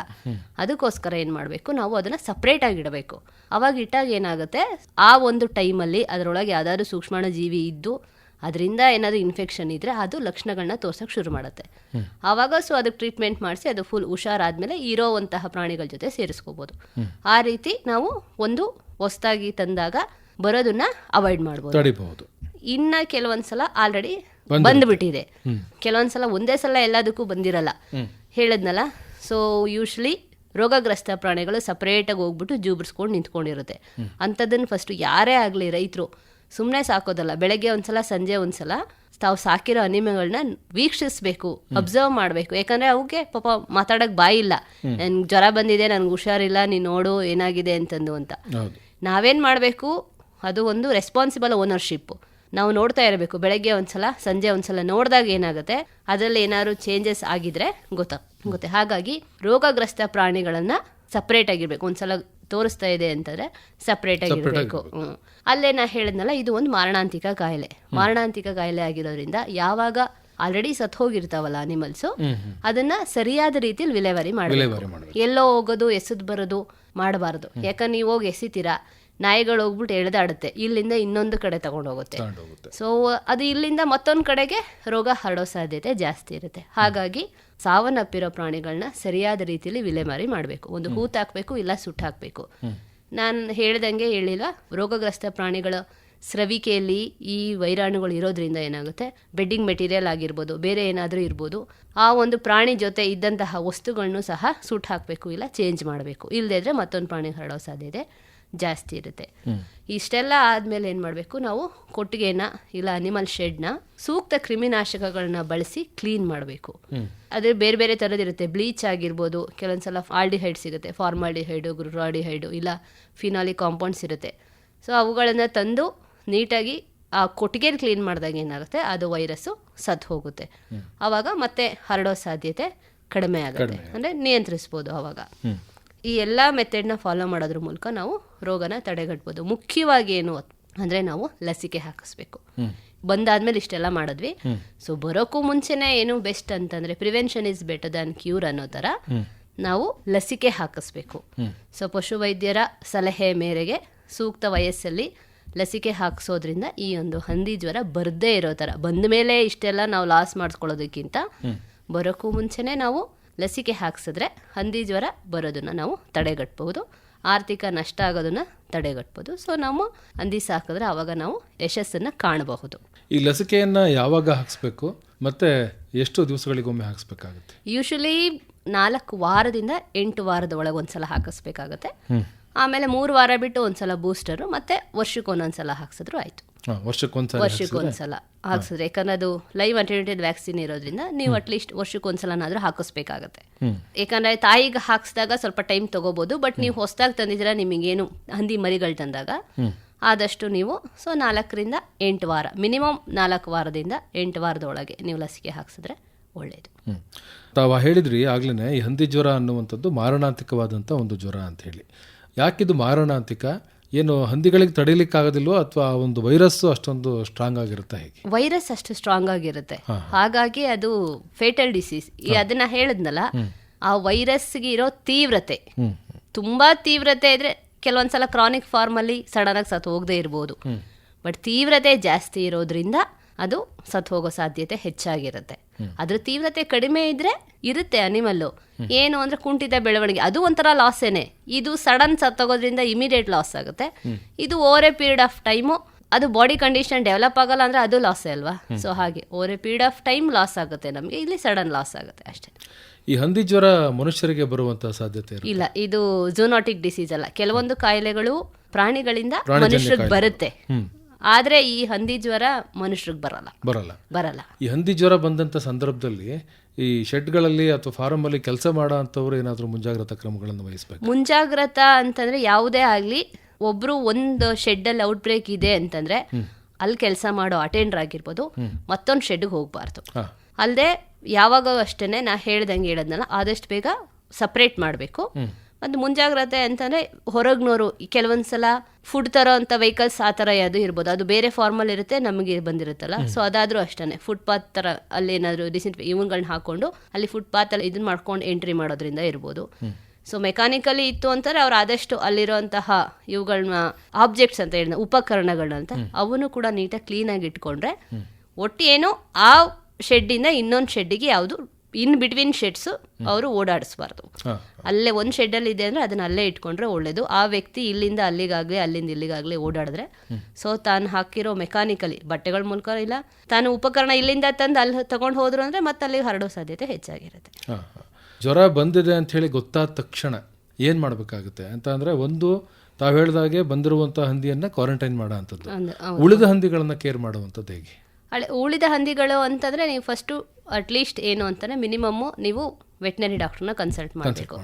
ಅದಕ್ಕೋಸ್ಕರ ಏನು ಮಾಡಬೇಕು, ನಾವು ಅದನ್ನು ಸಪ್ರೇಟಾಗಿ ಇಡಬೇಕು. ಅವಾಗ ಇಟ್ಟಾಗ ಏನಾಗುತ್ತೆ, ಆ ಒಂದು ಟೈಮಲ್ಲಿ ಅದರೊಳಗೆ ಯಾವುದಾದ್ರು ಸೂಕ್ಷ್ಮಾಣುಜೀವಿ ಇದ್ದು ಅದರಿಂದ ಏನಾದರೂ ಇನ್ಫೆಕ್ಷನ್ ಇದ್ದರೆ ಅದು ಲಕ್ಷಣಗಳನ್ನ ತೋರ್ಸೋಕೆ ಶುರು ಮಾಡುತ್ತೆ. ಆವಾಗ ಸೊ ಅದಕ್ಕೆ ಟ್ರೀಟ್ಮೆಂಟ್ ಮಾಡಿಸಿ ಅದು ಫುಲ್ ಹುಷಾರಾದ್ಮೇಲೆ ಇರೋವಂತಹ ಪ್ರಾಣಿಗಳ ಜೊತೆ ಸೇರಿಸ್ಕೋಬೋದು. ಆ ರೀತಿ ನಾವು ಒಂದು ಹೊಸದಾಗಿ ತಂದಾಗ ಬರೋದನ್ನ ಅವಾಯ್ಡ್ ಮಾಡ್ಬೋದು. ಇನ್ನ ಕೆಲವೊಂದ್ಸಲ ಆಲ್ರೆಡಿ ಬಂದ್ಬಿಟ್ಟಿದೆ, ಕೆಲವೊಂದ್ಸಲ ಒಂದೇ ಸಲ ಎಲ್ಲದಕ್ಕೂ ಬಂದಿರಲ್ಲ. ಹೇಳದ್ನಲ್ಲ, ಸೊ ಯೂಶ್ವಲಿ ರೋಗಗ್ರಸ್ತ ಪ್ರಾಣಿಗಳು ಸಪ್ರೇಟಾಗಿ ಹೋಗ್ಬಿಟ್ಟು ಜೂಬಿಡ್ಸ್ಕೊಂಡು ನಿಂತ್ಕೊಂಡಿರುತ್ತೆ. ಅಂಥದ್ದನ್ನು ಫಸ್ಟು ಯಾರೇ ಆಗಲಿ ರೈತರು ಸುಮ್ಮನೆ ಸಾಕೋದಲ್ಲ, ಬೆಳಗ್ಗೆ ಒಂದ್ಸಲ ಸಂಜೆ ಒಂದ್ಸಲ ತಾವು ಸಾಕಿರೋ ಅನಿಮಲ್ಗಳನ್ನ ವೀಕ್ಷಿಸ್ಬೇಕು, ಅಬ್ಸರ್ವ್ ಮಾಡಬೇಕು. ಯಾಕಂದರೆ ಅವಕ್ಕೆ ಪಾಪ ಮಾತಾಡೋಕ್ಕೆ ಬಾಯಿ ಇಲ್ಲ, ನನ್ಗೆ ಜ್ವರ ಬಂದಿದೆ, ನನಗೆ ಹುಷಾರಿಲ್ಲ, ನೀನು ನೋಡು ಏನಾಗಿದೆ ಅಂತಂದು ಅಂತ. ನಾವೇನು ಮಾಡಬೇಕು, ಅದು ಒಂದು ರೆಸ್ಪಾನ್ಸಿಬಲ್ ಓನರ್ಶಿಪ್ಪು. ನಾವು ನೋಡ್ತಾ ಇರಬೇಕು, ಬೆಳಗ್ಗೆ ಒಂದ್ಸಲ ಸಂಜೆ ಒಂದ್ಸಲ ನೋಡಿದಾಗ ಏನಾಗುತ್ತೆ, ಅದರಲ್ಲಿ ಏನಾದ್ರು ಚೇಂಜಸ್ ಆಗಿದ್ರೆ ಗೊತ್ತೆ. ಹಾಗಾಗಿ ರೋಗಗ್ರಸ್ತ ಪ್ರಾಣಿಗಳನ್ನ ಸಪ್ರೇಟ್ ಆಗಿರ್ಬೇಕು. ಒಂದ್ಸಲ ತೋರಿಸ್ತಾ ಇದೆ ಅಂತಂದ್ರೆ ಸಪ್ರೇಟ್ ಆಗಿರ್ಬೇಕು. ಅಲ್ಲೇ ನಾ ಹೇಳಿದ್ನಲ್ಲ, ಇದು ಒಂದು ಮಾರಣಾಂತಿಕ ಕಾಯಿಲೆ ಆಗಿರೋದ್ರಿಂದ ಯಾವಾಗ ಆಲ್ರೆಡಿ ಸತ್ ಹೋಗಿರ್ತಾವಲ್ಲ ಅನಿಮಲ್ಸು, ಅದನ್ನ ಸರಿಯಾದ ರೀತಿಯಲ್ಲಿ ವಿಲೇವಾರಿ ಮಾಡಬೇಕು. ಎಲ್ಲೋ ಹೋಗೋದು ಎಸೆದು ಬರೋದು ಮಾಡಬಾರದು. ಯಾಕಂದ್ರೆ ನೀವು ಹೋಗಿ ಎಸಿತೀರಾ, ನಾಯಿಗಳು ಹೋಗ್ಬಿಟ್ಟು ಎಳೆದಾಡುತ್ತೆ, ಇಲ್ಲಿಂದ ಇನ್ನೊಂದು ಕಡೆ ತಗೊಂಡೋಗುತ್ತೆ. ಸೊ ಅದು ಇಲ್ಲಿಂದ ಮತ್ತೊಂದು ಕಡೆಗೆ ರೋಗ ಹರಡೋ ಸಾಧ್ಯತೆ ಜಾಸ್ತಿ ಇರುತ್ತೆ. ಹಾಗಾಗಿ ಸಾವನ್ನಪ್ಪಿರೋ ಪ್ರಾಣಿಗಳನ್ನ ಸರಿಯಾದ ರೀತಿಯಲ್ಲಿ ವಿಲೇವಾರಿ ಮಾಡಬೇಕು. ಒಂದು ಹೂತಾಕ್ಬೇಕು, ಇಲ್ಲ ಸುಟ್ಟಾಕ್ಬೇಕು. ನಾನು ಹೇಳ್ದಂಗೆ ಹೇಳಿಲ್ಲ, ರೋಗಗ್ರಸ್ತ ಪ್ರಾಣಿಗಳ ಸ್ರವಿಕೆಯಲ್ಲಿ ಈ ವೈರಾಣುಗಳು ಇರೋದ್ರಿಂದ ಏನಾಗುತ್ತೆ, ಬೆಡ್ಡಿಂಗ್ ಮೆಟೀರಿಯಲ್ ಆಗಿರ್ಬೋದು, ಬೇರೆ ಏನಾದರೂ ಇರ್ಬೋದು, ಆ ಒಂದು ಪ್ರಾಣಿ ಜೊತೆ ಇದ್ದಂತಹ ವಸ್ತುಗಳನ್ನು ಸಹ ಸುಟ್ಟು ಹಾಕಬೇಕು, ಇಲ್ಲ ಚೇಂಜ್ ಮಾಡಬೇಕು. ಇಲ್ಲದೇ ಇದ್ರೆ ಮತ್ತೊಂದು ಪ್ರಾಣಿ ಹರಡೋ ಸಾಧ್ಯತೆ ಜಾಸ್ತಿ ಇರುತ್ತೆ. ಇಷ್ಟೆಲ್ಲ ಆದಮೇಲೆ ಏನು ಮಾಡಬೇಕು, ನಾವು ಕೊಟ್ಟಿಗೆನ ಇಲ್ಲ ಅನಿಮಲ್ ಶೆಡ್ನ ಸೂಕ್ತ ಕ್ರಿಮಿನಾಶಕಗಳನ್ನ ಬಳಸಿ ಕ್ಲೀನ್ ಮಾಡಬೇಕು. ಅದೇ ಬೇರೆ ಬೇರೆ ಥರದಿರುತ್ತೆ. ಬ್ಲೀಚ್ ಆಗಿರ್ಬೋದು, ಕೆಲವೊಂದ್ಸಲ ಆಲ್ಡಿಹೈಡ್ ಸಿಗುತ್ತೆ, ಫಾರ್ಮಾಲ್ಡಿಹೈಡು, ಗ್ಲುರಾಲ್ಡಿಹೈಡು, ಇಲ್ಲ ಫಿನಾಲಿ ಕಾಂಪೌಂಡ್ಸ್ ಇರುತ್ತೆ. ಸೊ ಅವುಗಳನ್ನು ತಂದು ನೀಟಾಗಿ ಆ ಕೊಟ್ಟಿಗೆ ಕ್ಲೀನ್ ಮಾಡಿದಾಗ ಏನಾಗುತ್ತೆ, ಅದು ವೈರಸ್ಸು ಸತ್ತು ಹೋಗುತ್ತೆ. ಆವಾಗ ಮತ್ತೆ ಹರಡೋ ಸಾಧ್ಯತೆ ಕಡಿಮೆ ಆಗುತ್ತೆ, ಅಂದರೆ ನಿಯಂತ್ರಿಸ್ಬೋದು. ಆವಾಗ ಈ ಎಲ್ಲ ಮೆಥಡ್ನ ಫಾಲೋ ಮಾಡೋದ್ರ ಮೂಲಕ ನಾವು ರೋಗನ ತಡೆಗಟ್ಬೋದು. ಮುಖ್ಯವಾಗಿ ಏನು ಅಂದರೆ ನಾವು ಲಸಿಕೆ ಹಾಕಿಸ್ಬೇಕು. ಬಂದಾದ್ಮೇಲೆ ಇಷ್ಟೆಲ್ಲ ಮಾಡಿದ್ವಿ. ಸೊ ಬರೋಕ್ಕೂ ಮುಂಚೆನೇ ಏನು ಬೆಸ್ಟ್ ಅಂತಂದರೆ prevention is better than cure ಅನ್ನೋ ಥರ ನಾವು ಲಸಿಕೆ ಹಾಕಿಸ್ಬೇಕು. ಸೊ ಪಶುವೈದ್ಯರ ಸಲಹೆ ಮೇರೆಗೆ ಸೂಕ್ತ ವಯಸ್ಸಲ್ಲಿ ಲಸಿಕೆ ಹಾಕಿಸೋದ್ರಿಂದ ಈ ಒಂದು ಹಂದಿ ಜ್ವರ ಬರದೇ ಇರೋ ಥರ, ಬಂದ ಮೇಲೆ ಇಷ್ಟೆಲ್ಲ ನಾವು ಲಾಸ್ ಮಾಡಿಸ್ಕೊಳ್ಳೋದಕ್ಕಿಂತ ಬರೋಕ್ಕೂ ಮುಂಚೆನೇ ನಾವು ಲಸಿಕೆ ಹಾಕ್ಸಿದ್ರೆ ಹಂದಿ ಜ್ವರ ಬರೋದನ್ನು ನಾವು ತಡೆಗಟ್ಬೋದು, ಆರ್ಥಿಕ ನಷ್ಟ ಆಗೋದನ್ನು ತಡೆಗಟ್ಬೋದು. ಸೊ ನಾವು ಹಂದಿ ಸಾಕಿದ್ರೆ ಆವಾಗ ನಾವು ಯಶಸ್ಸನ್ನು ಕಾಣಬಹುದು. ಈ ಲಸಿಕೆಯನ್ನು ಯಾವಾಗ ಹಾಕಿಸ್ಬೇಕು ಮತ್ತು ಎಷ್ಟು ದಿವಸಗಳಿಗೊಮ್ಮೆ ಹಾಕಿಸ್ಬೇಕಾಗುತ್ತೆ? ಯೂಶಲಿ 4 ವಾರದಿಂದ 8 ವಾರದ ಒಳಗೆ ಒಂದ್ಸಲ ಹಾಕಿಸ್ಬೇಕಾಗತ್ತೆ. ಆಮೇಲೆ 3 ವಾರ ಬಿಟ್ಟು ಒಂದ್ಸಲ ಬೂಸ್ಟರು, ಮತ್ತೆ ವರ್ಷಕ್ಕೊಂದೊಂದ್ಸಲ ಹಾಕ್ಸಿದ್ರು ಆಯ್ತು. ವರ್ಷಕ್ಕೊಂದ್ಸಲ ಹಾಕ್ಸಿದ್ರೆ, ಯಾಕಂದ್ರೆ ಅದು ಲೈವ್ ಅಟೆನ್ಯೂಟೆಡ್ ವ್ಯಾಕ್ಸಿನ್ ಇರೋದ್ರಿಂದ ನೀವು ಅಟ್ಲೀಸ್ಟ್ ವರ್ಷಕ್ಕೊಂದ್ಸಲನಾದ್ರೂ ಹಾಕಿಸ್ಬೇಕಾಗತ್ತೆ. ಯಾಕಂದ್ರೆ ತಾಯಿಗೆ ಹಾಕ್ಸಿದಾಗ ಸ್ವಲ್ಪ ಟೈಮ್ ತಗೋಬಹುದು, ಬಟ್ ನೀವು ಹೊಸದಾಗಿ ತಂದಿದ್ರೆ ನಿಮಗೇನು ಹಂದಿ ಮರಿಗಳು ತಂದಾಗ ಆದಷ್ಟು ನೀವು 4 ರಿಂದ 8 ವಾರ, ಮಿನಿಮಮ್ 4 ವಾರದಿಂದ 8 ವಾರದ ಒಳಗೆ ನೀವು ಲಸಿಕೆ ಹಾಕ್ಸಿದ್ರೆ ಒಳ್ಳೆಯದು. ತಾವು ಹೇಳಿದ್ರಿ ಆಗ್ಲೇ ಈ ಹಂದಿ ಜ್ವರ ಅನ್ನುವಂಥದ್ದು ಮಾರಣಾಂತಿಕವಾದಂಥ ಒಂದು ಜ್ವರ ಅಂತ ಹೇಳಿ. ಯಾಕಿದು ಮಾರಣಾಂತಿಕ? ಏನು ಹಂದಿಗಳಿಗೆ ತಡೀಲಿಕ್ಕಾಗೋದಿಲ್ವೋ ಅಥವಾ ಒಂದು ವೈರಸ್ಸು ಅಷ್ಟೊಂದು ಸ್ಟ್ರಾಂಗ್ ಆಗಿರುತ್ತೆ? ಹೇಗೆ? ವೈರಸ್ ಅಷ್ಟು ಸ್ಟ್ರಾಂಗ್ ಆಗಿರುತ್ತೆ, ಹಾಗಾಗಿ ಅದು ಫೇಟಲ್ ಡಿಸೀಸ್. ಅದನ್ನ ಹೇಳಿದ್ನಲ್ಲ, ಆ ವೈರಸ್ಗೆ ಇರೋ ತೀವ್ರತೆ ತುಂಬಾ ತೀವ್ರತೆ ಇದ್ರೆ ಕೆಲವೊಂದ್ಸಲ ಕ್ರಾನಿಕ್ ಫಾರ್ಮ್ ಅಲ್ಲಿ ಸಡನ್ ಆಗಿ ಸತ್ತು ಹೋಗದೆ ಇರ್ಬೋದು, ಬಟ್ ತೀವ್ರತೆ ಜಾಸ್ತಿ ಇರೋದ್ರಿಂದ ಅದು ಸತ್ತು ಹೋಗೋ ಸಾಧ್ಯತೆ ಹೆಚ್ಚಾಗಿರುತ್ತೆ. ಅದ್ರ ತೀವ್ರತೆ ಕಡಿಮೆ ಇದ್ರೆ ಇರುತ್ತೆ ಅನಿಮಲ್ಲು, ಏನು ಅಂದ್ರೆ ಕುಂಠಿತ ಬೆಳವಣಿಗೆ, ಅದು ಒಂಥರ ಲಾಸೇನೆ. ಇದು ಸಡನ್ ಸತ್ತೋಗೋದ್ರಿಂದ ಇಮಿಡಿಯೇಟ್ ಲಾಸ್ ಆಗುತ್ತೆ. ಇದು over a period of time ಅದು ಬಾಡಿ ಕಂಡೀಷನ್ ಡೆವಲಪ್ ಆಗಲ್ಲ ಅಂದ್ರೆ ಅದು ಲಾಸೇ ಅಲ್ವಾ. ಸೊ ಹಾಗೆ over a period of time loss ಆಗುತ್ತೆ ನಮಗೆ, ಇಲ್ಲಿ ಸಡನ್ ಲಾಸ್ ಆಗುತ್ತೆ ಅಷ್ಟೇ. ಈ ಹಂದಿ ಜ್ವರ ಮನುಷ್ಯರಿಗೆ ಬರುವಂತಹ ಸಾಧ್ಯತೆ ಇಲ್ಲ. ಇದು ಝೂನೋಟಿಕ್ ಡಿಸೀಸ್ ಅಲ್ಲ. ಕೆಲವೊಂದು ಕಾಯಿಲೆಗಳು ಪ್ರಾಣಿಗಳಿಂದ ಮನುಷ್ಯರಿಗೆ ಬರುತ್ತೆ, ಆದ್ರೆ ಈ ಹಂದಿ ಜ್ವರ ಮನುಷ್ಯರಿಗೆ ಬರಲ್ಲ. ಈ ಹಂದಿ ಜ್ವರ ಬಂದಂತ ಸಂದರ್ಭದಲ್ಲಿ ಈ ಶೆಡ್ಗಳಲ್ಲಿ ಅಥವಾ ಫಾರಂ ಅಲ್ಲಿ ಕೆಲಸ ಮಾಡೋ ಅಂತವ್ರು ಏನಾದರೂ ಮುಂಜಾಗ್ರತಾ ಕ್ರಮಗಳನ್ನು ವಹಿಸಬೇಕು? ಮುಂಜಾಗ್ರತಾ ಅಂತಂದ್ರೆ ಯಾವುದೇ ಆಗ್ಲಿ, ಒಬ್ರು ಒಂದು ಶೆಡ್ ಅಲ್ಲಿ ಔಟ್ ಬ್ರೇಕ್ ಇದೆ ಅಂತಂದ್ರೆ ಅಲ್ಲಿ ಕೆಲಸ ಮಾಡೋ ಅಟೆಂಡರ್ ಆಗಿರ್ಬೋದು ಮತ್ತೊಂದು ಶೆಡ್ಗೆ ಹೋಗ್ಬಾರ್ದು. ಅಲ್ಲದೆ ಯಾವಾಗ ಅಷ್ಟೇನೆ ನಾ ಹೇಳದ್ನಲ್ಲ, ಆದಷ್ಟು ಬೇಗ ಸಪ್ರೇಟ್ ಮಾಡಬೇಕು. ಮತ್ತು ಮುಂಜಾಗ್ರತೆ ಅಂತಂದರೆ ಹೊರಗ್ನೋರು ಕೆಲವೊಂದ್ಸಲ ಫುಡ್ ತರೋ ಅಂಥ ವೆಹಿಕಲ್ಸ್ ಆ ಥರ ಯಾವುದು ಇರ್ಬೋದು, ಅದು ಬೇರೆ ಫಾರ್ಮಲ್ ಇರುತ್ತೆ, ನಮಗೆ ಬಂದಿರುತ್ತಲ್ಲ. ಸೊ ಅದಾದರೂ ಅಷ್ಟೇ ಫುಟ್ಪಾತ್ ಥರ ಅಲ್ಲಿ ಏನಾದರೂ ಇವನ್ಗಳನ್ನ ಹಾಕೊಂಡು ಅಲ್ಲಿ ಫುಟ್ಪಾತಲ್ಲಿ ಇದನ್ನ ಮಾಡ್ಕೊಂಡು ಎಂಟ್ರಿ ಮಾಡೋದ್ರಿಂದ ಇರ್ಬೋದು. ಸೊ ಮೆಕ್ಯಾನಿಕಲಿ ಇತ್ತು ಅಂತಾರೆ ಅವ್ರು ಆದಷ್ಟು ಅಲ್ಲಿರೋಂತಹ ಇವುಗಳನ್ನ ಆಬ್ಜೆಕ್ಟ್ಸ್ ಅಂತ ಹೇಳಿದ ಉಪಕರಣಗಳನ್ನ ಅವನು ಕೂಡ ನೀಟಾಗಿ ಕ್ಲೀನಾಗಿ ಇಟ್ಕೊಂಡ್ರೆ ಒಟ್ಟು ಏನು ಆ ಶೆಡ್ಡಿಂದ ಇನ್ನೊಂದು ಶೆಡ್ಡಿಗೆ ಯಾವುದು ಇನ್ ಬಿಟ್ವೀನ್ ಶೆಡ್ಸ್ ಅವರು ಓಡಾಡಿಸ್ಬಾರ್ದು. ಅಲ್ಲೇ ಒಂದು ಶೆಡ್ಡಲ್ಲಿ ಇದೆ ಅಂದರೆ ಅದನ್ನ ಅಲ್ಲೇ ಇಟ್ಕೊಂಡ್ರೆ ಒಳ್ಳೇದು. ಆ ವ್ಯಕ್ತಿ ಇಲ್ಲಿಂದ ಅಲ್ಲಿಗಾಗಲಿ ಅಲ್ಲಿಂದ ಇಲ್ಲಿಗಾಗಲಿ ಓಡಾಡಿದ್ರೆ ಸೊ ತಾನು ಹಾಕಿರೋ ಮೆಕ್ಯಾನಿಕಲಿ ಬಟ್ಟೆಗಳ ಮೂಲಕ ಇಲ್ಲ ತಾನು ಉಪಕರಣ ಇಲ್ಲಿಂದ ತಂದು ಅಲ್ಲಿ ತಗೊಂಡು ಹೋದ್ರು ಅಂದರೆ ಮತ್ತೆ ಅಲ್ಲಿಗೆ ಹರಡೋ ಸಾಧ್ಯತೆ ಹೆಚ್ಚಾಗಿರುತ್ತೆ. ಜ್ವರ ಬಂದಿದೆ ಅಂತ ಹೇಳಿ ಗೊತ್ತಾದ ತಕ್ಷಣ ಏನು ಮಾಡಬೇಕಾಗುತ್ತೆ ಅಂತ ಅಂದರೆ, ಒಂದು ತಾವು ಹೇಳಿದಾಗೆ ಬಂದಿರುವಂಥ ಹಂದಿಯನ್ನು ಕ್ವಾರಂಟೈನ್ ಮಾಡೋ ಅಂಥದ್ದು, ಉಳಿದ ಹಂದಿಗಳನ್ನು ಕೇರ್ ಮಾಡುವಂಥದ್ದು ಹೇಗೆ? ಉಳಿದ ಹಂದಿಗಳು ಅಂತಂದರೆ ನೀವು ಫಸ್ಟು ಅಟ್ಲೀಸ್ಟ್ ಏನು ಅಂತಾನೆ ಮಿನಿಮಮ್ಮು ನೀವು ವೆಟ್ನರಿ ಡಾಕ್ಟ್ರನ್ನ ಕನ್ಸಲ್ಟ್ ಮಾಡಬೇಕು,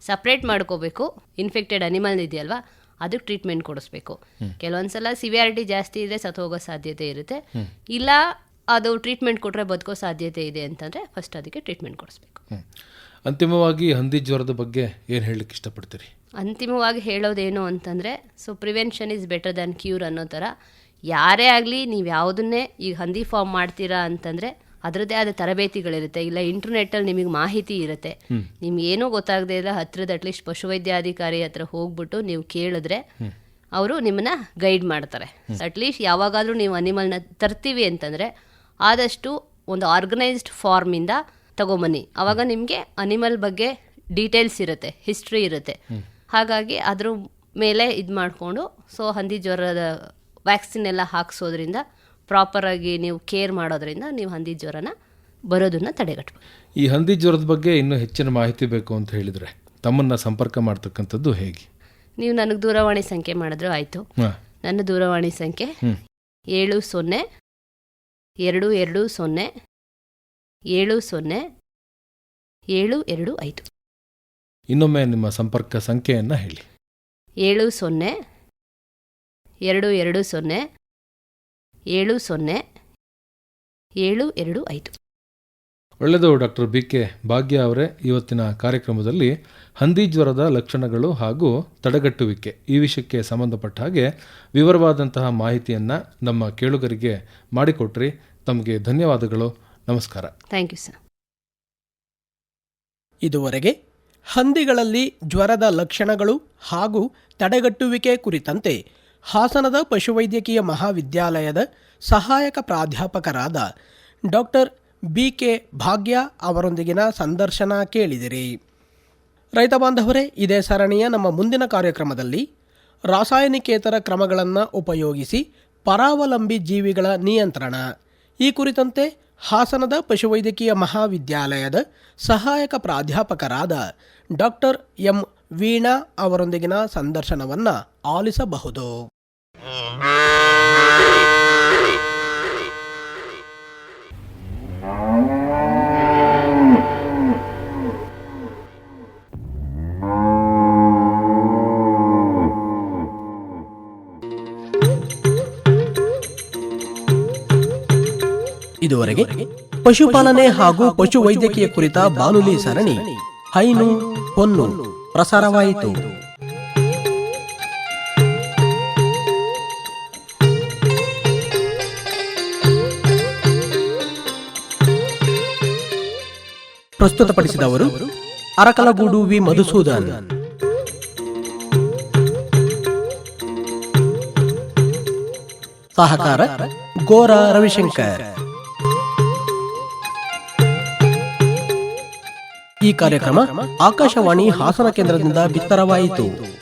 ಸಪ್ರೇಟ್ ಮಾಡ್ಕೋಬೇಕು. ಇನ್ಫೆಕ್ಟೆಡ್ ಅನಿಮಲ್ ಇದೆಯಲ್ವಾ ಅದಕ್ಕೆ ಟ್ರೀಟ್ಮೆಂಟ್ ಕೊಡಿಸ್ಬೇಕು. ಕೆಲವೊಂದ್ಸಲ ಸಿವಿಯಾರಿಟಿ ಜಾಸ್ತಿ ಇದ್ರೆ ಸತ್ತು ಹೋಗೋ ಸಾಧ್ಯತೆ ಇರುತ್ತೆ, ಇಲ್ಲ ಅದು ಟ್ರೀಟ್ಮೆಂಟ್ ಕೊಟ್ಟರೆ ಬದುಕೋ ಸಾಧ್ಯತೆ ಇದೆ ಅಂತಂದರೆ ಫಸ್ಟ್ ಅದಕ್ಕೆ ಟ್ರೀಟ್ಮೆಂಟ್ ಕೊಡಿಸ್ಬೇಕು. ಅಂತಿಮವಾಗಿ ಹಂದಿ ಜ್ವರದ ಬಗ್ಗೆ ಏನು ಹೇಳಲಿಕ್ಕೆ ಇಷ್ಟಪಡ್ತೀರಿ? ಅಂತಿಮವಾಗಿ ಹೇಳೋದೇನು ಅಂತಂದರೆ, so prevention is better than cure ಅನ್ನೋ ಥರ ಯಾರೇ ಆಗಲಿ ನೀವು ಯಾವುದನ್ನೇ ಈಗ ಹಂದಿ ಫಾರ್ಮ್ ಮಾಡ್ತೀರಾ ಅಂತಂದರೆ ಅದರದ್ದೇ ಆದ ತರಬೇತಿಗಳಿರುತ್ತೆ, ಇಲ್ಲ ಇಂಟರ್ನೆಟ್ಟಲ್ಲಿ ನಿಮಗೆ ಮಾಹಿತಿ ಇರುತ್ತೆ. ನಿಮ್ಗೆ ಏನೂ ಗೊತ್ತಾಗದೇ ಇಲ್ಲ ಹತ್ತಿರದ ಅಟ್ಲೀಸ್ಟ್ ಪಶುವೈದ್ಯಾಧಿಕಾರಿ ಹತ್ರ ಹೋಗ್ಬಿಟ್ಟು ನೀವು ಕೇಳಿದ್ರೆ ಅವರು ನಿಮ್ಮನ್ನ ಗೈಡ್ ಮಾಡ್ತಾರೆ. ಅಟ್ಲೀಸ್ಟ್ ಯಾವಾಗಾದರೂ ನೀವು ಅನಿಮಲ್ನ ತರ್ತೀವಿ ಅಂತಂದರೆ ಆದಷ್ಟು ಒಂದು ಆರ್ಗನೈಸ್ಡ್ ಫಾರ್ಮಿಂದ ತಗೊಂಬನ್ನಿ, ಆವಾಗ ನಿಮಗೆ ಅನಿಮಲ್ ಬಗ್ಗೆ ಡೀಟೇಲ್ಸ್ ಇರುತ್ತೆ, ಹಿಸ್ಟ್ರಿ ಇರುತ್ತೆ. ಹಾಗಾಗಿ ಅದ್ರ ಮೇಲೆ ಇದು ಮಾಡಿಕೊಂಡು ಸೊ ಹಂದಿ ಜ್ವರದ ವ್ಯಾಕ್ಸಿನ್ ಎಲ್ಲ ಹಾಕ್ಸೋದ್ರಿಂದ ಪ್ರಾಪರಾಗಿ ನೀವು ಕೇರ್ ಮಾಡೋದ್ರಿಂದ ನೀವು ಹಂದಿ ಜ್ವರನ ಬರೋದನ್ನ ತಡೆಗಟ್ಟಬಹುದು. ಈ ಹಂದಿ ಜ್ವರದ ಬಗ್ಗೆ ಇನ್ನೂ ಹೆಚ್ಚಿನ ಮಾಹಿತಿ ಬೇಕು ಅಂತ ಹೇಳಿದರೆ ತಮ್ಮನ್ನು ಸಂಪರ್ಕ ಮಾಡ್ತಕ್ಕಂಥದ್ದು ಹೇಗೆ? ನೀವು ನನಗೆ ದೂರವಾಣಿ ಸಂಖ್ಯೆ ಮಾಡಿದ್ರು ಆಯಿತು. ನನ್ನ ದೂರವಾಣಿ ಸಂಖ್ಯೆ 70-220-70-725. ಇನ್ನೊಮ್ಮೆ ನಿಮ್ಮ ಸಂಪರ್ಕ ಸಂಖ್ಯೆಯನ್ನು ಹೇಳಿ. 70-220-70-725. ಒಳ್ಳೆಯದು. ಡಾಕ್ಟರ್ BK ಭಾಗ್ಯ ಅವರೇ, ಇವತ್ತಿನ ಕಾರ್ಯಕ್ರಮದಲ್ಲಿ ಹಂದಿ ಜ್ವರದ ಲಕ್ಷಣಗಳು ಹಾಗೂ ತಡೆಗಟ್ಟುವಿಕೆ ಈ ವಿಷಯಕ್ಕೆ ಸಂಬಂಧಪಟ್ಟ ಹಾಗೆ ವಿವರವಾದಂತಹ ಮಾಹಿತಿಯನ್ನು ನಮ್ಮ ಕೇಳುಗರಿಗೆ ಮಾಡಿಕೊಟ್ರಿ. ತಮಗೆ ಧನ್ಯವಾದಗಳು. ನಮಸ್ಕಾರ. Thank you sir. ಇದುವರೆಗೆ ಹಂದಿಗಳಲ್ಲಿ ಜ್ವರದ ಲಕ್ಷಣಗಳು ಹಾಗೂ ತಡೆಗಟ್ಟುವಿಕೆ ಕುರಿತಂತೆ ಹಾಸನದ ಪಶುವೈದ್ಯಕೀಯ ಮಹಾವಿದ್ಯಾಲಯದ ಸಹಾಯಕ ಪ್ರಾಧ್ಯಾಪಕರಾದ ಡಾಕ್ಟರ್ BK ಭಾಗ್ಯ ಅವರೊಂದಿಗಿನ ಸಂದರ್ಶನ ಕೇಳಿದಿರಿ. ರೈತ ಬಾಂಧವರೇ, ಇದೇ ಸರಣಿಯ ನಮ್ಮ ಮುಂದಿನ ಕಾರ್ಯಕ್ರಮದಲ್ಲಿ ರಾಸಾಯನಿಕೇತರ ಕ್ರಮಗಳನ್ನು ಉಪಯೋಗಿಸಿ ಪರಾವಲಂಬಿ ಜೀವಿಗಳ ನಿಯಂತ್ರಣ ಈ ಕುರಿತಂತೆ ಹಾಸನದ ಪಶುವೈದ್ಯಕೀಯ ಮಹಾವಿದ್ಯಾಲಯದ ಸಹಾಯಕ ಪ್ರಾಧ್ಯಾಪಕರಾದ ಡಾಕ್ಟರ್ M. ವೀಣಾ ಅವರೊಂದಿಗಿನ ಸಂದರ್ಶನವನ್ನು ಆಲಿಸಬಹುದು. ಇದುವರೆಗೆ ಪಶುಪಾಲನೆ ಹಾಗೂ ಪಶುವೈದ್ಯಕೀಯ ಕುರಿತ ಬಾನುಲಿ ಸರಣಿ ಹೈನು ಹೊನ್ನು ಪ್ರಸಾರವಾಯಿತು. ಪ್ರಸ್ತುತಪಡಿಸಿದವರು ಅರಕಲಗೂಡು ವಿ. ಮಧುಸೂದನ್. ಸಹಕಾರ ಗೋರ ರವಿಶಂಕರ್. ಈ ಕಾರ್ಯಕ್ರಮ ಆಕಾಶವಾಣಿ ಹಾಸನ ಕೇಂದ್ರದಿಂದ ಬಿತ್ತರವಾಯಿತು.